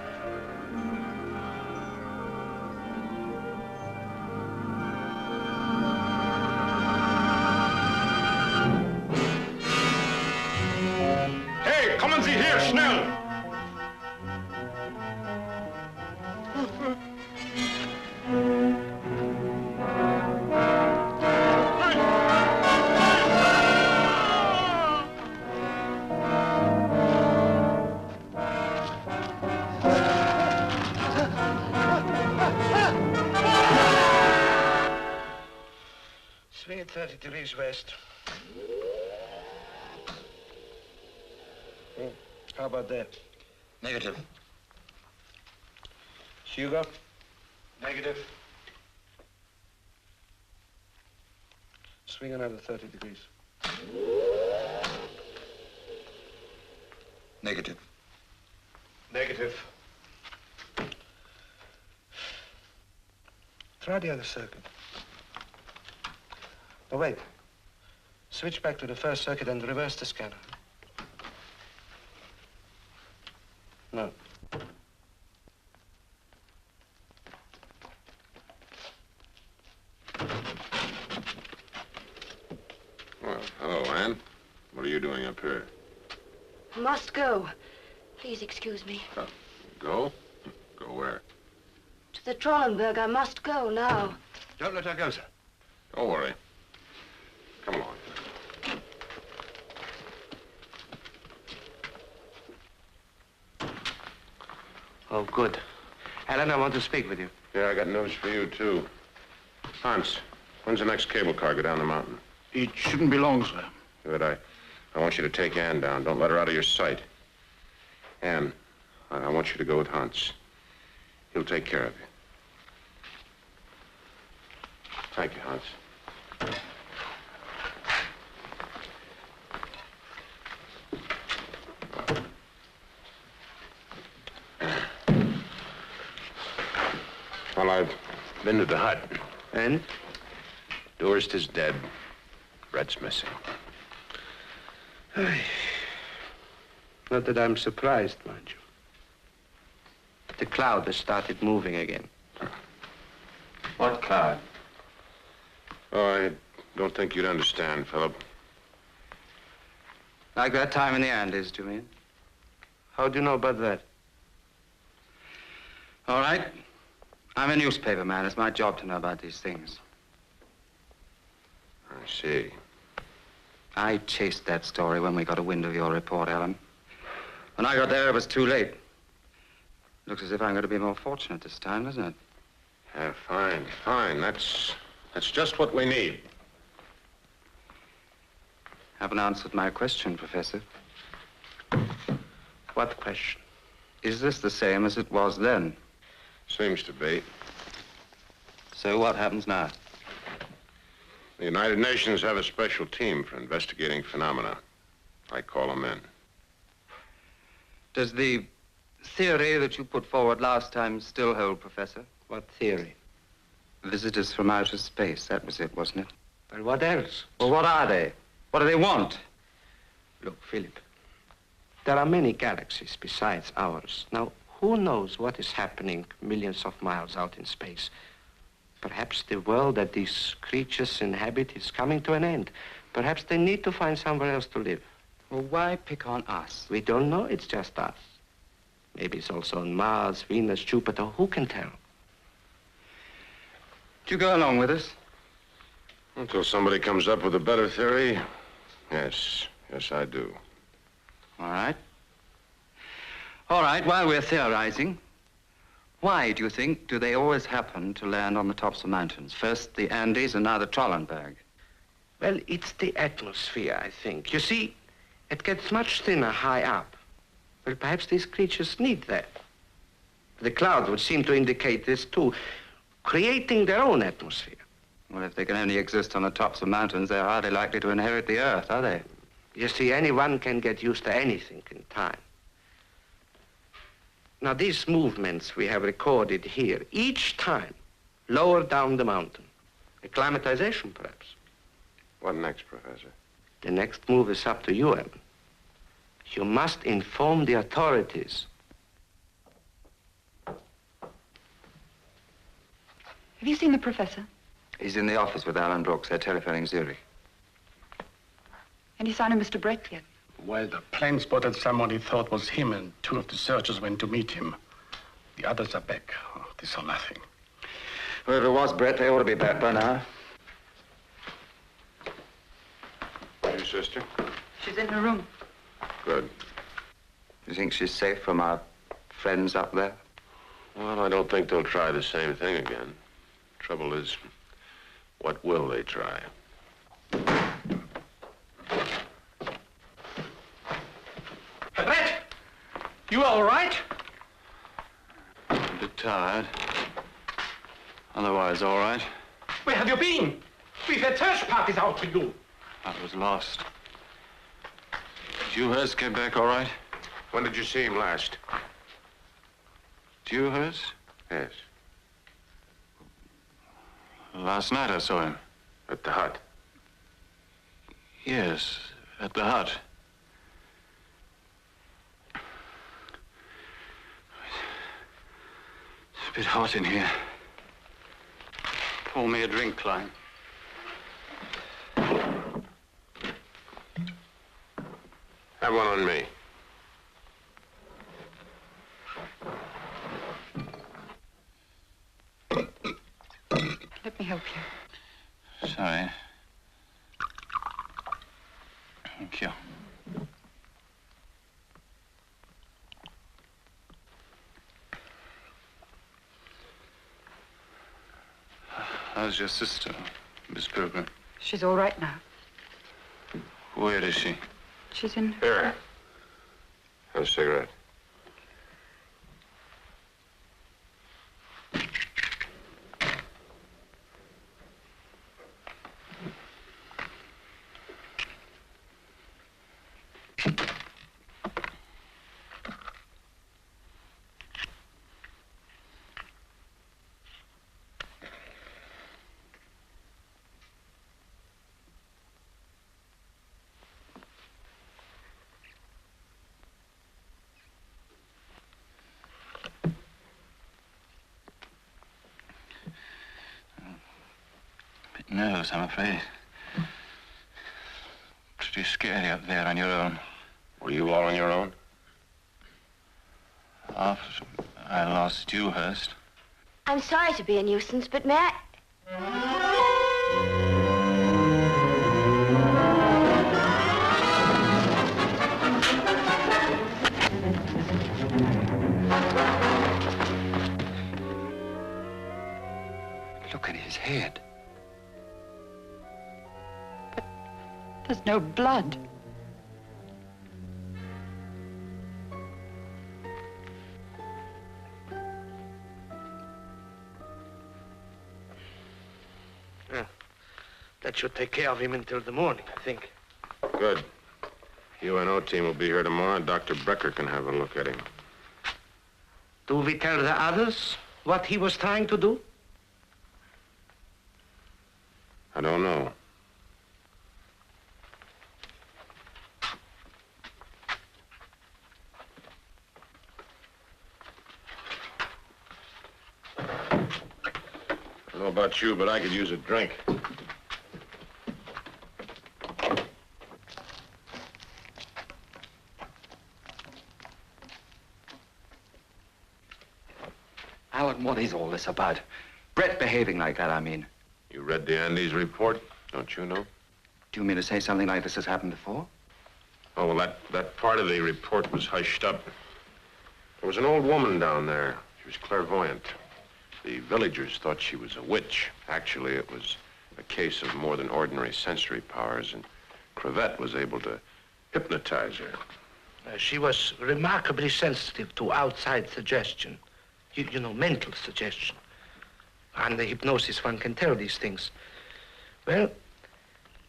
Hey, kommen Sie her, schnell!
Swing it 30 degrees west. How about that?
Negative.
Hugo?
Negative.
Swing another 30 degrees.
Negative.
Negative. Try the other circuit. Oh, wait. Switch back to the first circuit and reverse the scanner. No.
Well, hello, Anne. What are you doing up here?
I must go. Please excuse me.
Go? Go where?
To the Trollenberg, I must go now.
Don't let her go, sir.
Don't worry. Come along.
Oh, good. Alan, I want to speak with you.
Yeah, I got news for you, too. Hans, when's the next cable car go down the mountain?
It shouldn't be long, sir.
Good. I want you to take Anne down. Don't let her out of your sight. Anne, I want you to go with Hans. He'll take care of you. Thank you, Hans. Well, I've been to the hut.
And?
Durst is dead. Brett's missing.
Not that I'm surprised, mind you. The cloud has started moving again.
What cloud?
Oh, I don't think you'd understand, Philip.
Like that time in the Andes, do you mean?
How do you know about that?
All right. I'm a newspaper man. It's my job to know about these things.
I see.
I chased that story when we got a wind of your report, Alan. When I got there, it was too late. Looks as if I'm going to be more fortunate this time, doesn't it?
Yeah, fine, fine. That's just what we need.
Haven't answered my question, Professor.
What question?
Is this the same as it was then?
Seems to be.
So what happens now?
The United Nations have a special team for investigating phenomena. I call them in.
Does the theory that you put forward last time still hold, Professor?
What theory?
Visitors from outer space, that was it, wasn't it?
Well, what else?
Well, what are they? What do they want?
Look, Philip, there are many galaxies besides ours. Now, who knows what is happening millions of miles out in space? Perhaps the world that these creatures inhabit is coming to an end. Perhaps they need to find somewhere else to live.
Well, why pick on us?
We don't know. It's just us. Maybe it's also on Mars, Venus, Jupiter. Who can tell?
Do you go along with us?
Until somebody comes up with a better theory, yes. Yes, I do.
All right. All right, while we're theorizing, why, do you think, do they always happen to land on the tops of mountains? First the Andes and now the Trollenberg.
Well, it's the atmosphere, I think. You see, it gets much thinner high up. Well, perhaps these creatures need that. The clouds would seem to indicate this, too, creating their own atmosphere.
Well, if they can only exist on the tops of mountains, they're hardly likely to inherit the earth, are they?
You see, anyone can get used to anything in time. Now, these movements we have recorded here, each time, lower down the mountain. Acclimatization, perhaps.
What next, Professor?
The next move is up to you, Evan. You must inform the authorities.
Have you seen the professor?
He's in the office with Alan Brooks. They're telephoning Zurich.
Any sign of Mr. Brett yet?
Well, the plane spotted someone he thought was him, and two of the searchers went to meet him. The others are back. Oh, they saw nothing.
Whoever was Brett, they ought to be back by now.
Your sister?
She's in her room.
Good.
You think she's safe from our friends up there?
Well, I don't think they'll try the same thing again. Trouble is, what will they try?
Brett! You all right?
A bit tired. Otherwise, all right.
Where have you been? We've had search parties out for you.
I was lost. Dewhurst came back all right?
When did you see him last?
Dewhurst?
Yes.
Last night I saw him.
At the hut?
Yes, at the hut. It's a bit hot in here. Pour me a drink, Klein.
Have one on me.
Let me help you.
Sorry. Thank you. How's your sister, Miss Pilgrim?
She's all right now.
Where is she?
She's in...
Here. Have a cigarette.
Nerves, I'm afraid. Pretty scary up there on your own.
Were you all on your own?
After I lost Dewhurst.
I'm sorry to be a nuisance, but may I...
Look at his head.
There's no blood.
Yeah. That should take care of him until the morning, I think.
Good. UNO team will be here tomorrow, and Dr. Brecker can have a look at him.
Do we tell the others what he was trying to do?
I don't know. I don't know about you, but I could use a drink.
Alan, what is all this about? Brett behaving like that, I mean.
You read the Andes report, don't you know?
Do you mean to say something like this has happened before?
Oh, well, that part of the report was hushed up. There was an old woman down there. She was clairvoyant. The villagers thought she was a witch. Actually, it was a case of more than ordinary sensory powers, and Crevette was able to hypnotize her.
She was remarkably sensitive to outside suggestion. You know, mental suggestion. Under hypnosis, one can tell these things. Well,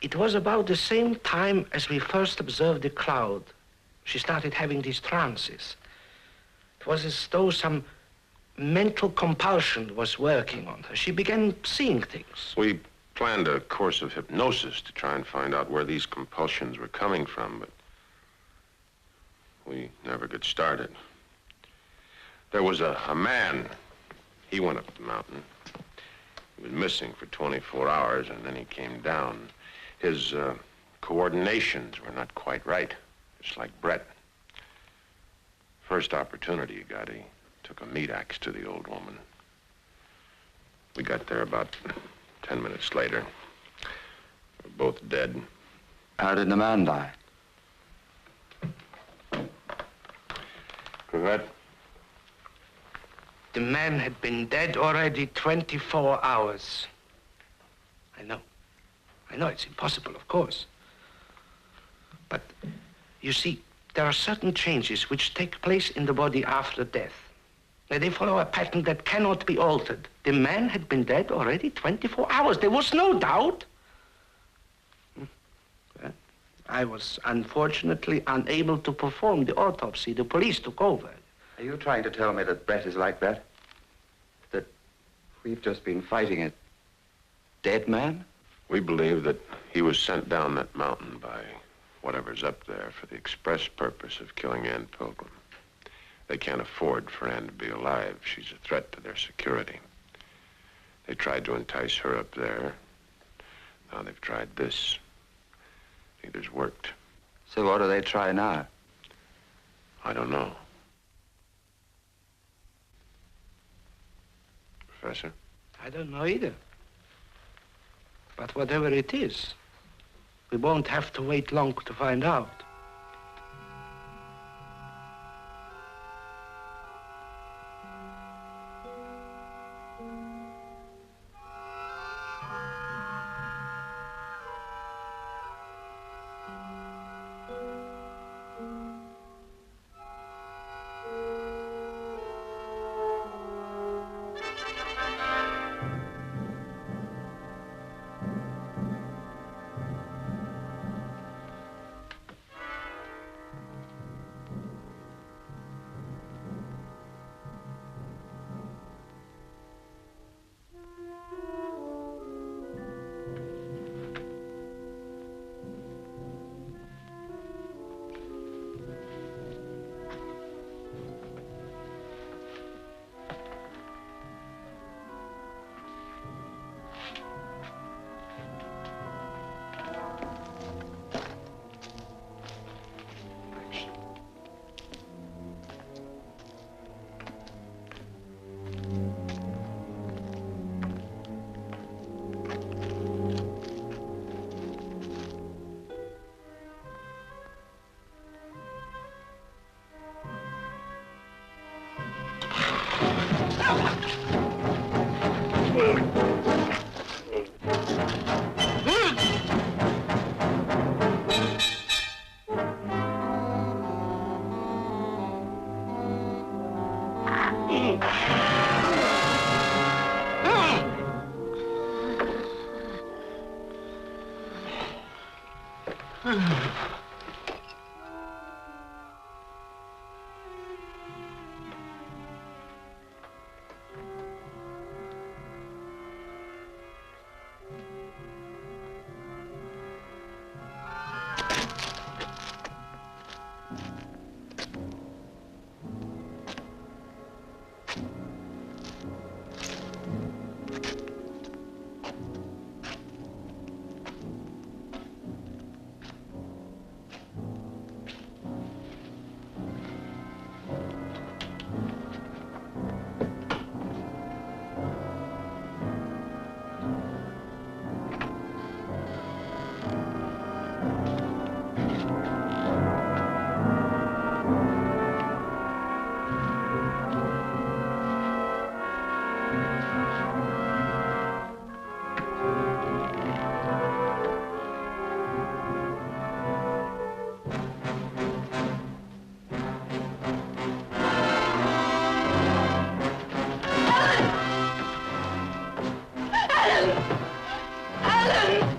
it was about the same time as we first observed the cloud. She started having these trances. It was as though some mental compulsion was working on her. She began seeing things.
We planned a course of hypnosis to try and find out where these compulsions were coming from, but we never got started. There was a man. He went up the mountain. He was missing for 24 hours, and then he came down. His coordinations were not quite right, just like Brett. First opportunity he got, he took a meat axe to the old woman. We got there about 10 minutes later. We were both dead.
How did the man die?
Correct.
The man had been dead already 24 hours. I know. I know it's impossible, of course. But, you see, there are certain changes which take place in the body after death. They follow a pattern that cannot be altered. The man had been dead already 24 hours. There was no doubt. Well, I was unfortunately unable to perform the autopsy. The police took over.
Are you trying to tell me that Brett is like that? That we've just been fighting a dead man?
We believe that he was sent down that mountain by whatever's up there for the express purpose of killing Ann Pilgrim. They can't afford for Ann to be alive. She's a threat to their security. They tried to entice her up there. Now they've tried this. Neither's worked.
So what do they try now?
I don't know. Professor?
I don't know either. But whatever it is, we won't have to wait long to find out.
Alan!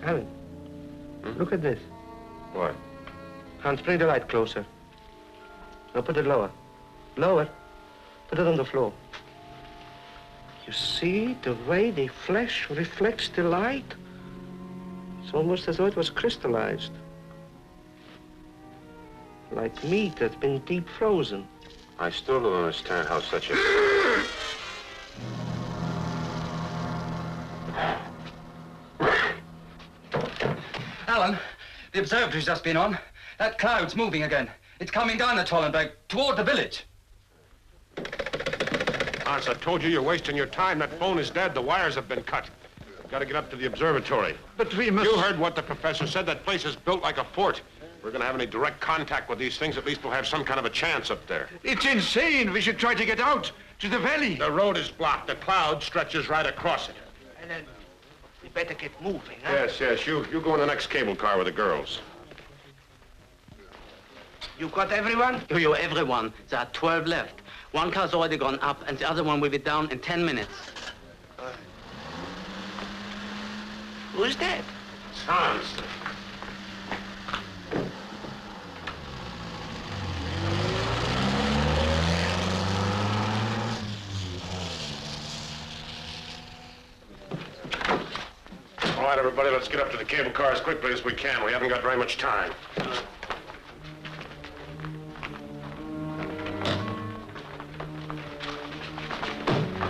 Alan, look at this.
What?
Hans, bring the light closer. Now put it lower. Lower. Put it on the floor. You see the way the flesh reflects the light? It's almost as though it was crystallized. Like meat that's been deep frozen.
I still don't understand how such a...
Alan, the observatory's just been on. That cloud's moving again. It's coming down the Trollenberg toward the village.
Hans, I told you you're wasting your time. That phone is dead. The wires have been cut. Got to get up to the observatory.
But we must...
You heard what the professor said. That place is built like a fort. If we're going to have any direct contact with these things, at least we'll have some kind of a chance up there.
It's insane. We should try to get out to the valley.
The road is blocked. The cloud stretches right across it.
And then we better get moving, huh?
Yes, yes. You go in the next cable car with the girls.
You got everyone?
Yo, everyone. There are 12 left. One car's already gone up, and the other one will be down in 10 minutes.
Who's that?
Hans. All right, everybody, let's get up to the cable car as quickly as we can. We haven't got very much time.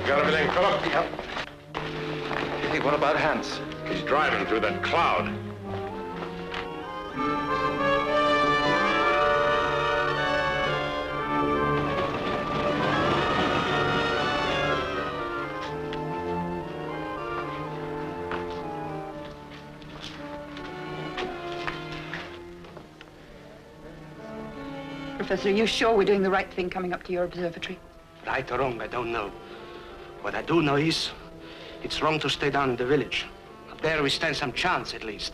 Got everything, Philip?
Yep. Hey, what about Hans?
He's driving through that cloud.
Professor, are you sure we're doing the right thing coming up to your observatory?
Right or wrong, I don't know. What I do know is, it's wrong to stay down in the village. Up there we stand some chance, at least.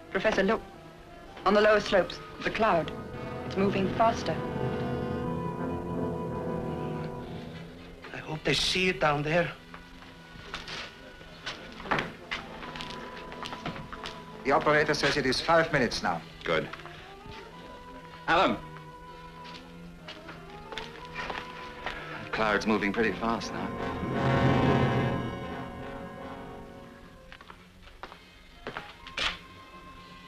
Professor, look. On the lower slopes, the cloud. It's moving faster.
I hope they see it down there.
The operator says it is 5 minutes now.
Good.
Alan. The cloud's moving pretty fast now.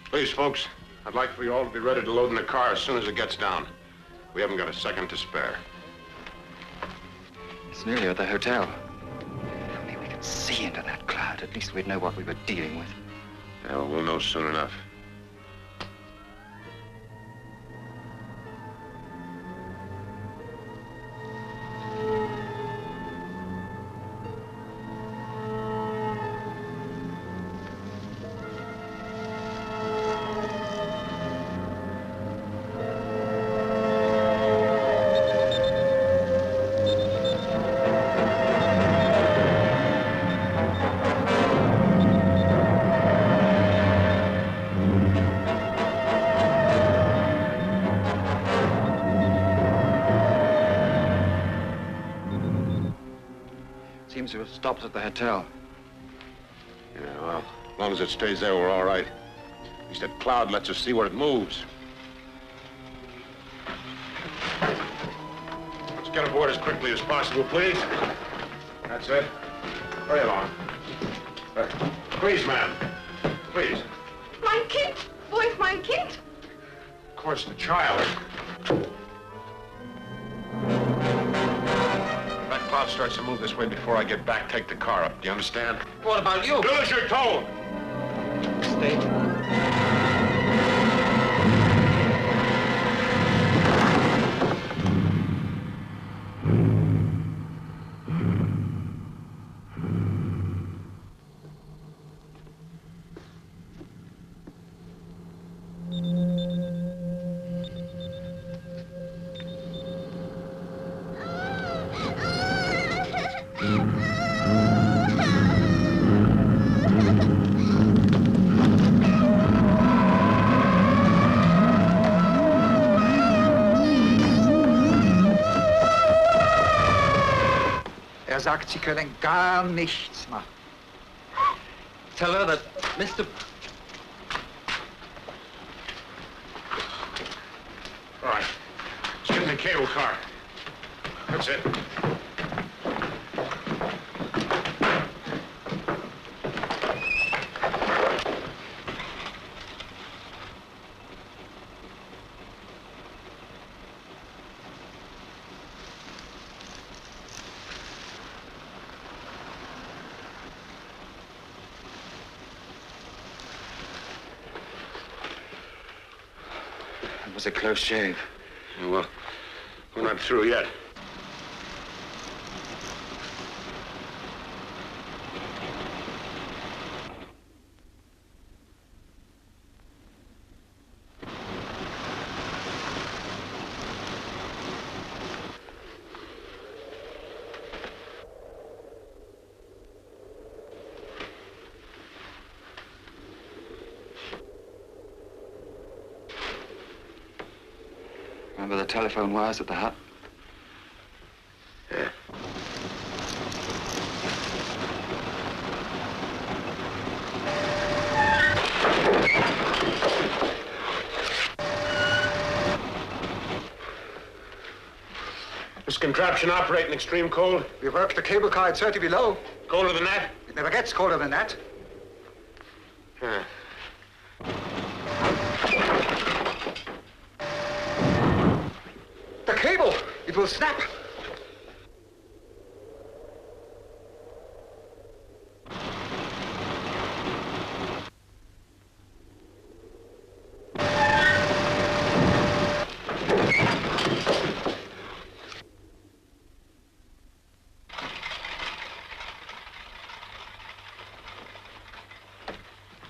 Please, folks, I'd like for you all to be ready to load in the car as soon as it gets down. We haven't got a second to spare.
It's nearly at the hotel. If only we could see into that cloud, at least we'd know what we were dealing with.
Yeah, well, we'll know soon enough.
Seems to have stopped at the hotel.
Yeah, well, as long as it stays there, we're all right. At least that cloud lets us see where it moves. Let's get aboard as quickly as possible, please. That's it. Hurry along. Please, ma'am. Please.
Mein Kind! Wo ist mein Kind?
Of course, the child. If that cloud starts to move this way before I get back, take the car up. Do you understand?
What about you?
Do as you're told.
Stay.
Sagt, Sie können gar nichts machen.
Tell her that Mr.
cable car. That's it.
It was a close shave.
Yeah, well, we're not through yet.
Remember the telephone wires at the hut?
Yeah. This contraption operate in extreme cold?
We've worked the cable car at 30 below.
Colder than that?
It never gets colder than that.
Yeah.
The cable! It will snap.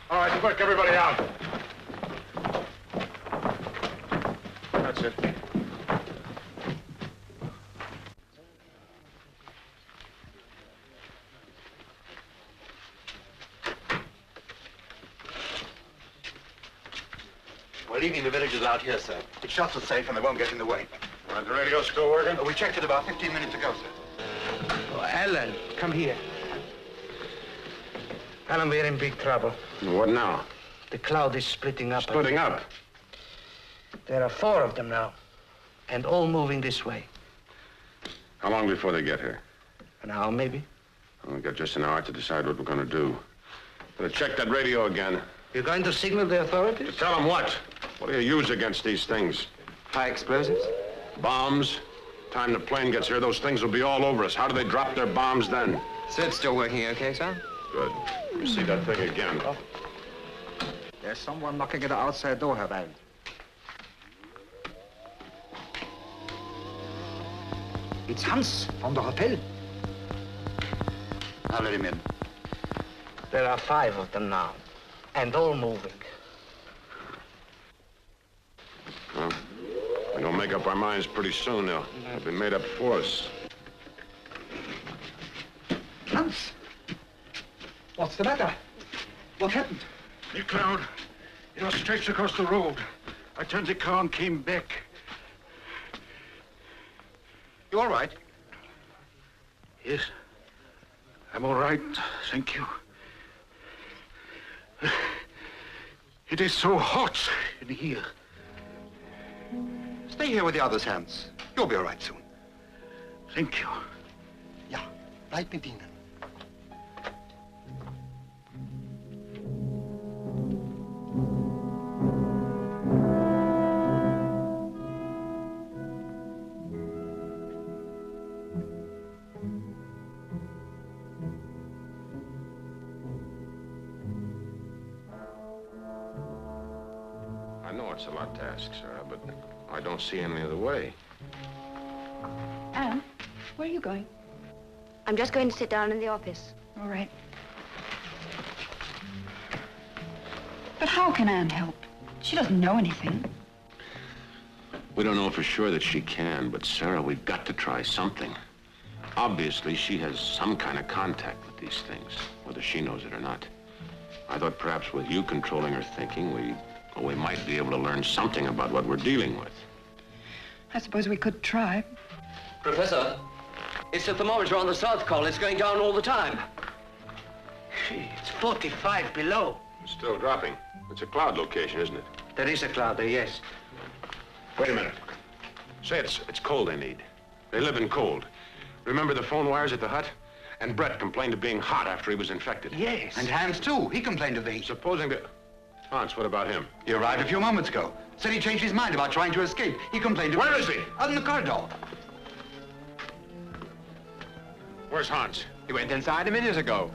All right, quick, everybody out. That's it.
We're leaving the villagers out here, sir. It's shot to safe and they won't get in the way.
Are the radios still working?
We checked it about 15 minutes ago, sir.
Oh, Alan, come here. Alan, we're in big trouble.
What now?
The cloud is splitting up.
Splitting up?
There are 4 of them now, and all moving this way.
How long before they get here?
An hour, maybe.
Well, we've got just an hour to decide what we're going to do. Better check that radio again.
You're going to signal the authorities?
Tell them what? What do you use against these things?
High explosives?
Bombs. Time the plane gets here, those things will be all over us. How do they drop their bombs then?
So it's still working okay, sir?
Good. You see that thing again.
Oh. There's someone knocking at the outside door, Herr Baron. It's Hans from the hotel. I'll let him in.
There are 5 of them now, and all moving.
Well, we're going to make up our minds pretty soon. They'll be made up for us.
Hans! What's the matter? What happened?
The cloud, it was stretched across the road. I turned the car and came back.
You all right?
Yes, I'm all right, thank you. It is so hot in here.
Stay here with the others, Hans. You'll be all right soon.
Thank you.
Ja, bleib mit ihnen.
I know it's a lot to ask, Sarah, but I don't see any other way.
Anne, where are you going?
I'm just going to sit down in the office.
All right. But how can Anne help? She doesn't know anything.
We don't know for sure that she can, but Sarah, we've got to try something. Obviously, she has some kind of contact with these things, whether she knows it or not. I thought perhaps with you controlling her thinking, we might be able to learn something about what we're dealing with.
I suppose we could try.
Professor, it's the thermometer on the south column. It's going down all the time.
It's 45 below.
It's still dropping. It's a cloud location, isn't it?
There is a cloud there, yes.
Wait a minute. Say it's cold they need. They live in cold. Remember the phone wires at the hut? And Brett complained of being hot after he was infected.
Yes. And Hans, too. He complained of the heat.
Supposing that... Hans, what about him?
He arrived a few moments ago. Said he changed his mind about trying to escape. He complained of...
Where is he?
Out in the corridor.
Where's Hans?
He went inside a minute ago.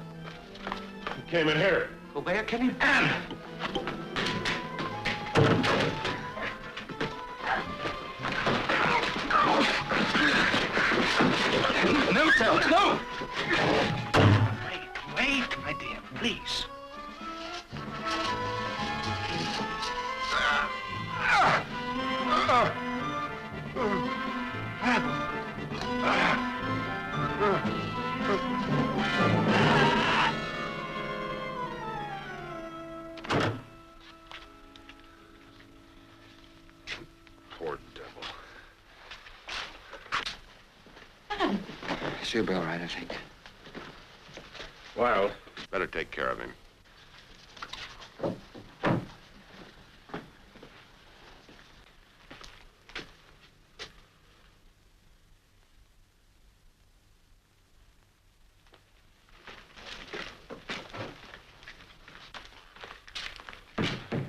He came in here.
Go back, can he?
Anne!
No, Telt, no!
Wait, my dear, please.
Poor devil.
She'll be all right, I think.
Well, better take care of him.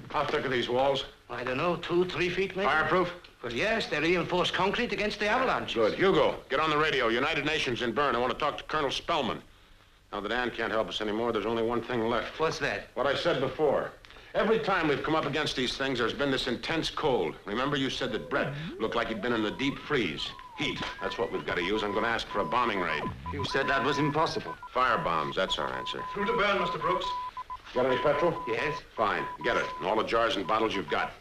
How thick are these walls?
I don't know, 2, 3 feet maybe.
Fireproof?
Well, yes, they reinforced concrete against the avalanche.
Good. Hugo, get on the radio. United Nations in Bern. I want to talk to Colonel Spellman. Now that Ann can't help us anymore, there's only one thing left.
What's that?
What I said before. Every time we've come up against these things, there's been this intense cold. Remember you said that Brett looked like he'd been in the deep freeze. Heat. That's what we've got to use. I'm going to ask for a bombing raid.
You said that was impossible.
Firebombs, that's our answer.
Through to Bern, Mr. Brooks.
Got any petrol?
Yes.
Fine. Get it. And all the jars and bottles you've got.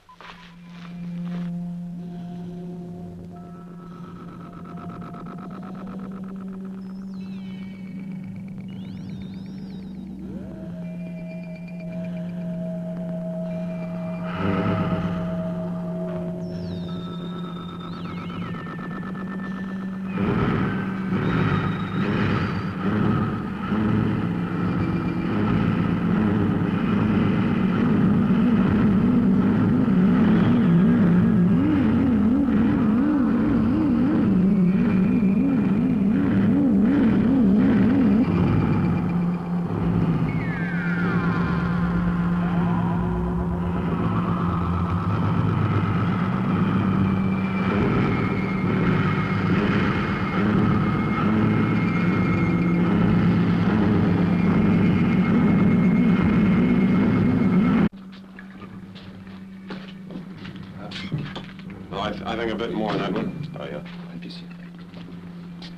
I think a bit more on that one. Oh, yeah.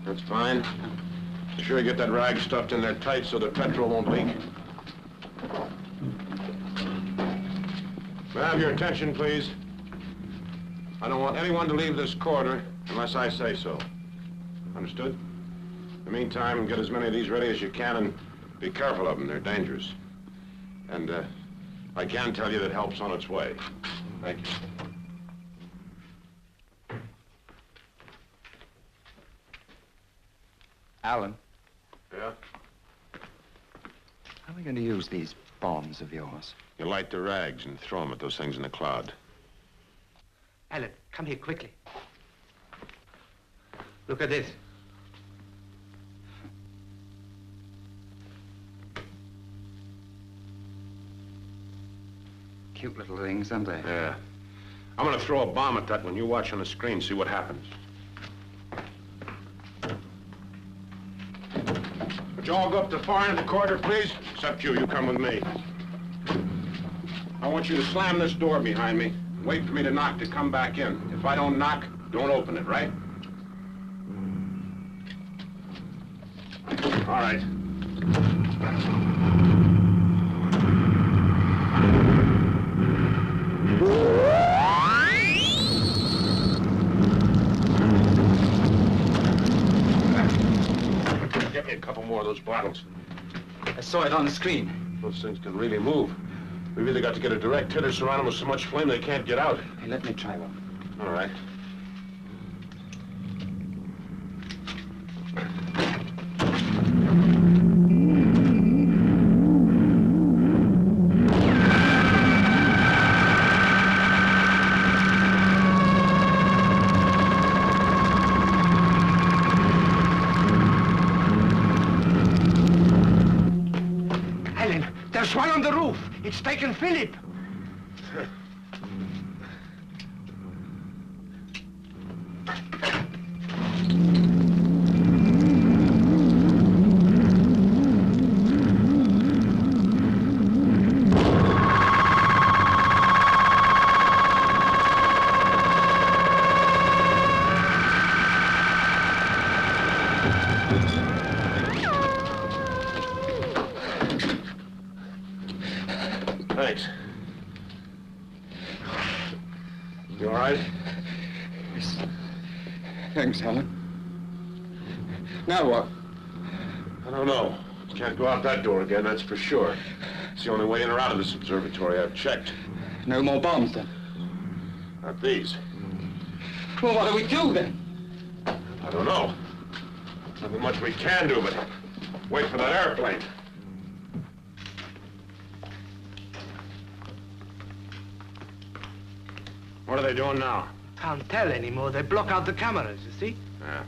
That's fine. Be sure you get that rag stuffed in there tight so the petrol won't leak. May I have your attention, please? I don't want anyone to leave this corridor unless I say so. Understood? In the meantime, get as many of these ready as you can and be careful of them. They're dangerous. And I can tell you that help's on its way. Thank you.
Alan.
Yeah?
How are we going to use these bombs of yours?
You light the rags and throw them at those things in the cloud.
Alan, come here quickly. Look at this.
Cute little things, aren't they?
Yeah. I'm going to throw a bomb at that when you watch on the screen, see what happens. Would you all go up to the far end of the corridor, please? Except you. You come with me. I want you to slam this door behind me. Wait for me to knock to come back in. If I don't knock, don't open it, right? All right. Get me a couple more of those bottles.
I saw it on the screen.
Those things can really move. We've either got to get a direct hit or surround them with so much flame they can't get out.
Hey, let me try one.
All right.
There's one on the roof. It's taken Philip.
Thanks. You all right?
Yes. Thanks, Alan. Now what?
I don't know. Can't go out that door again, that's for sure. It's the only way in or out of this observatory. I've checked.
No more bombs, then?
Not these.
Well, what do we do, then?
I don't know. Nothing much we can do but wait for that airplane. What are they doing now?
Can't tell anymore. They block out the cameras, you see?
Yeah.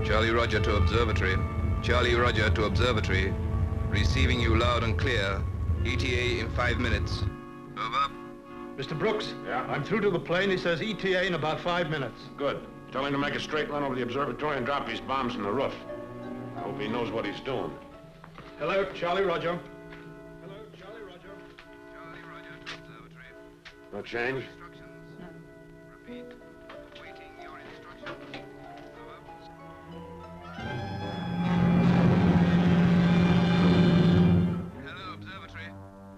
Charlie Roger to observatory. Charlie Roger to observatory. Receiving you loud and clear. ETA in 5 minutes. Over.
Mr. Brooks?
Yeah?
I'm through to the plane. He says ETA in about 5 minutes.
Good. Tell him to make a straight run over the observatory and drop his bombs from the roof. I hope he knows what he's doing.
Hello, Charlie Roger.
No change?
No. Repeat. Awaiting your instructions. Hello, observatory.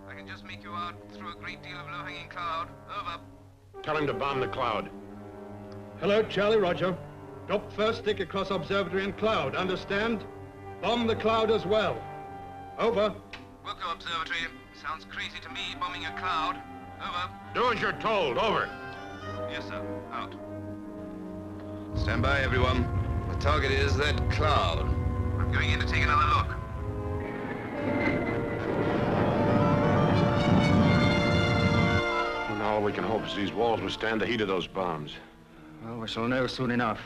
I can just make you out through a great deal of low-hanging cloud. Over.
Tell him to bomb the cloud.
Hello, Charlie Roger. Drop first stick across observatory and cloud. Understand? Bomb the cloud as well. Over.
Wilco observatory. Sounds crazy to me, bombing a cloud. Over.
Do as you're told. Over.
Yes, sir. Out. Stand by, everyone. The target is that cloud. I'm going in to take another look.
Well, now all we can hope is these walls will stand the heat of those bombs.
Well, we shall know soon enough.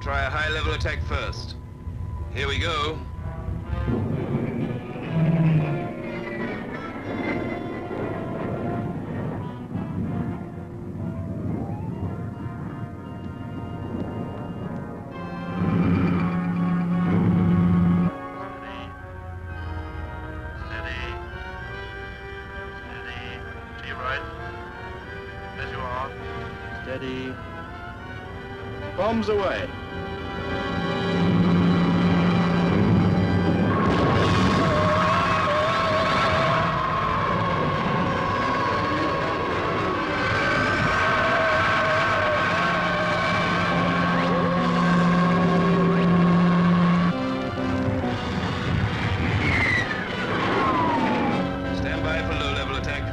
Try a high-level attack first. Here we go.
Stay right. As you are.
Steady. Bombs away.
Stand by for low-level attack.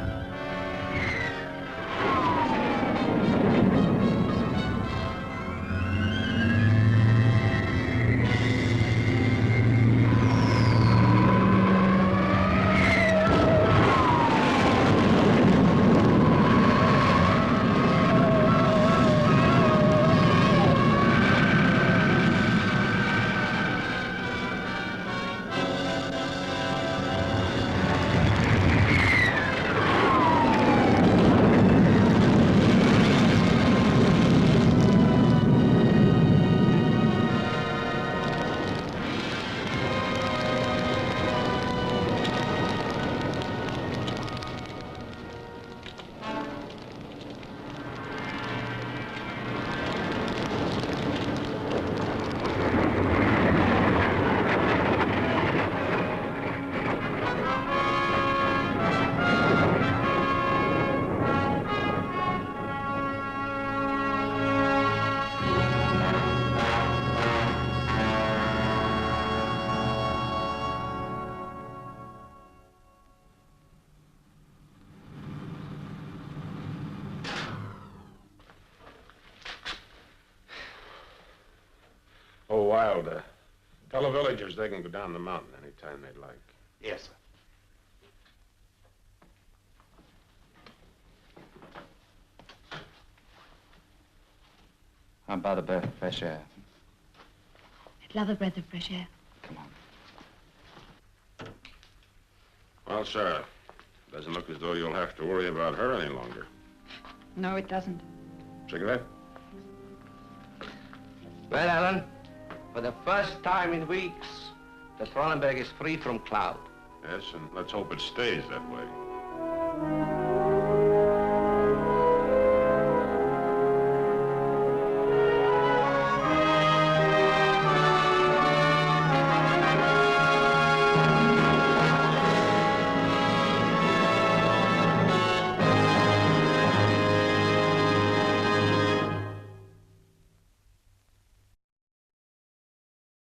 wild. Tell the villagers they can go down the mountain anytime they'd like.
Yes, sir.
How about a breath of fresh air?
I'd love a breath of fresh air.
Come on.
Well, Sarah, doesn't look as though you'll have to worry about her any longer.
No, it doesn't.
Cigarette?
Well, Alan, for the first time in weeks, the Trollenberg is free from cloud.
Yes, and let's hope it stays that way.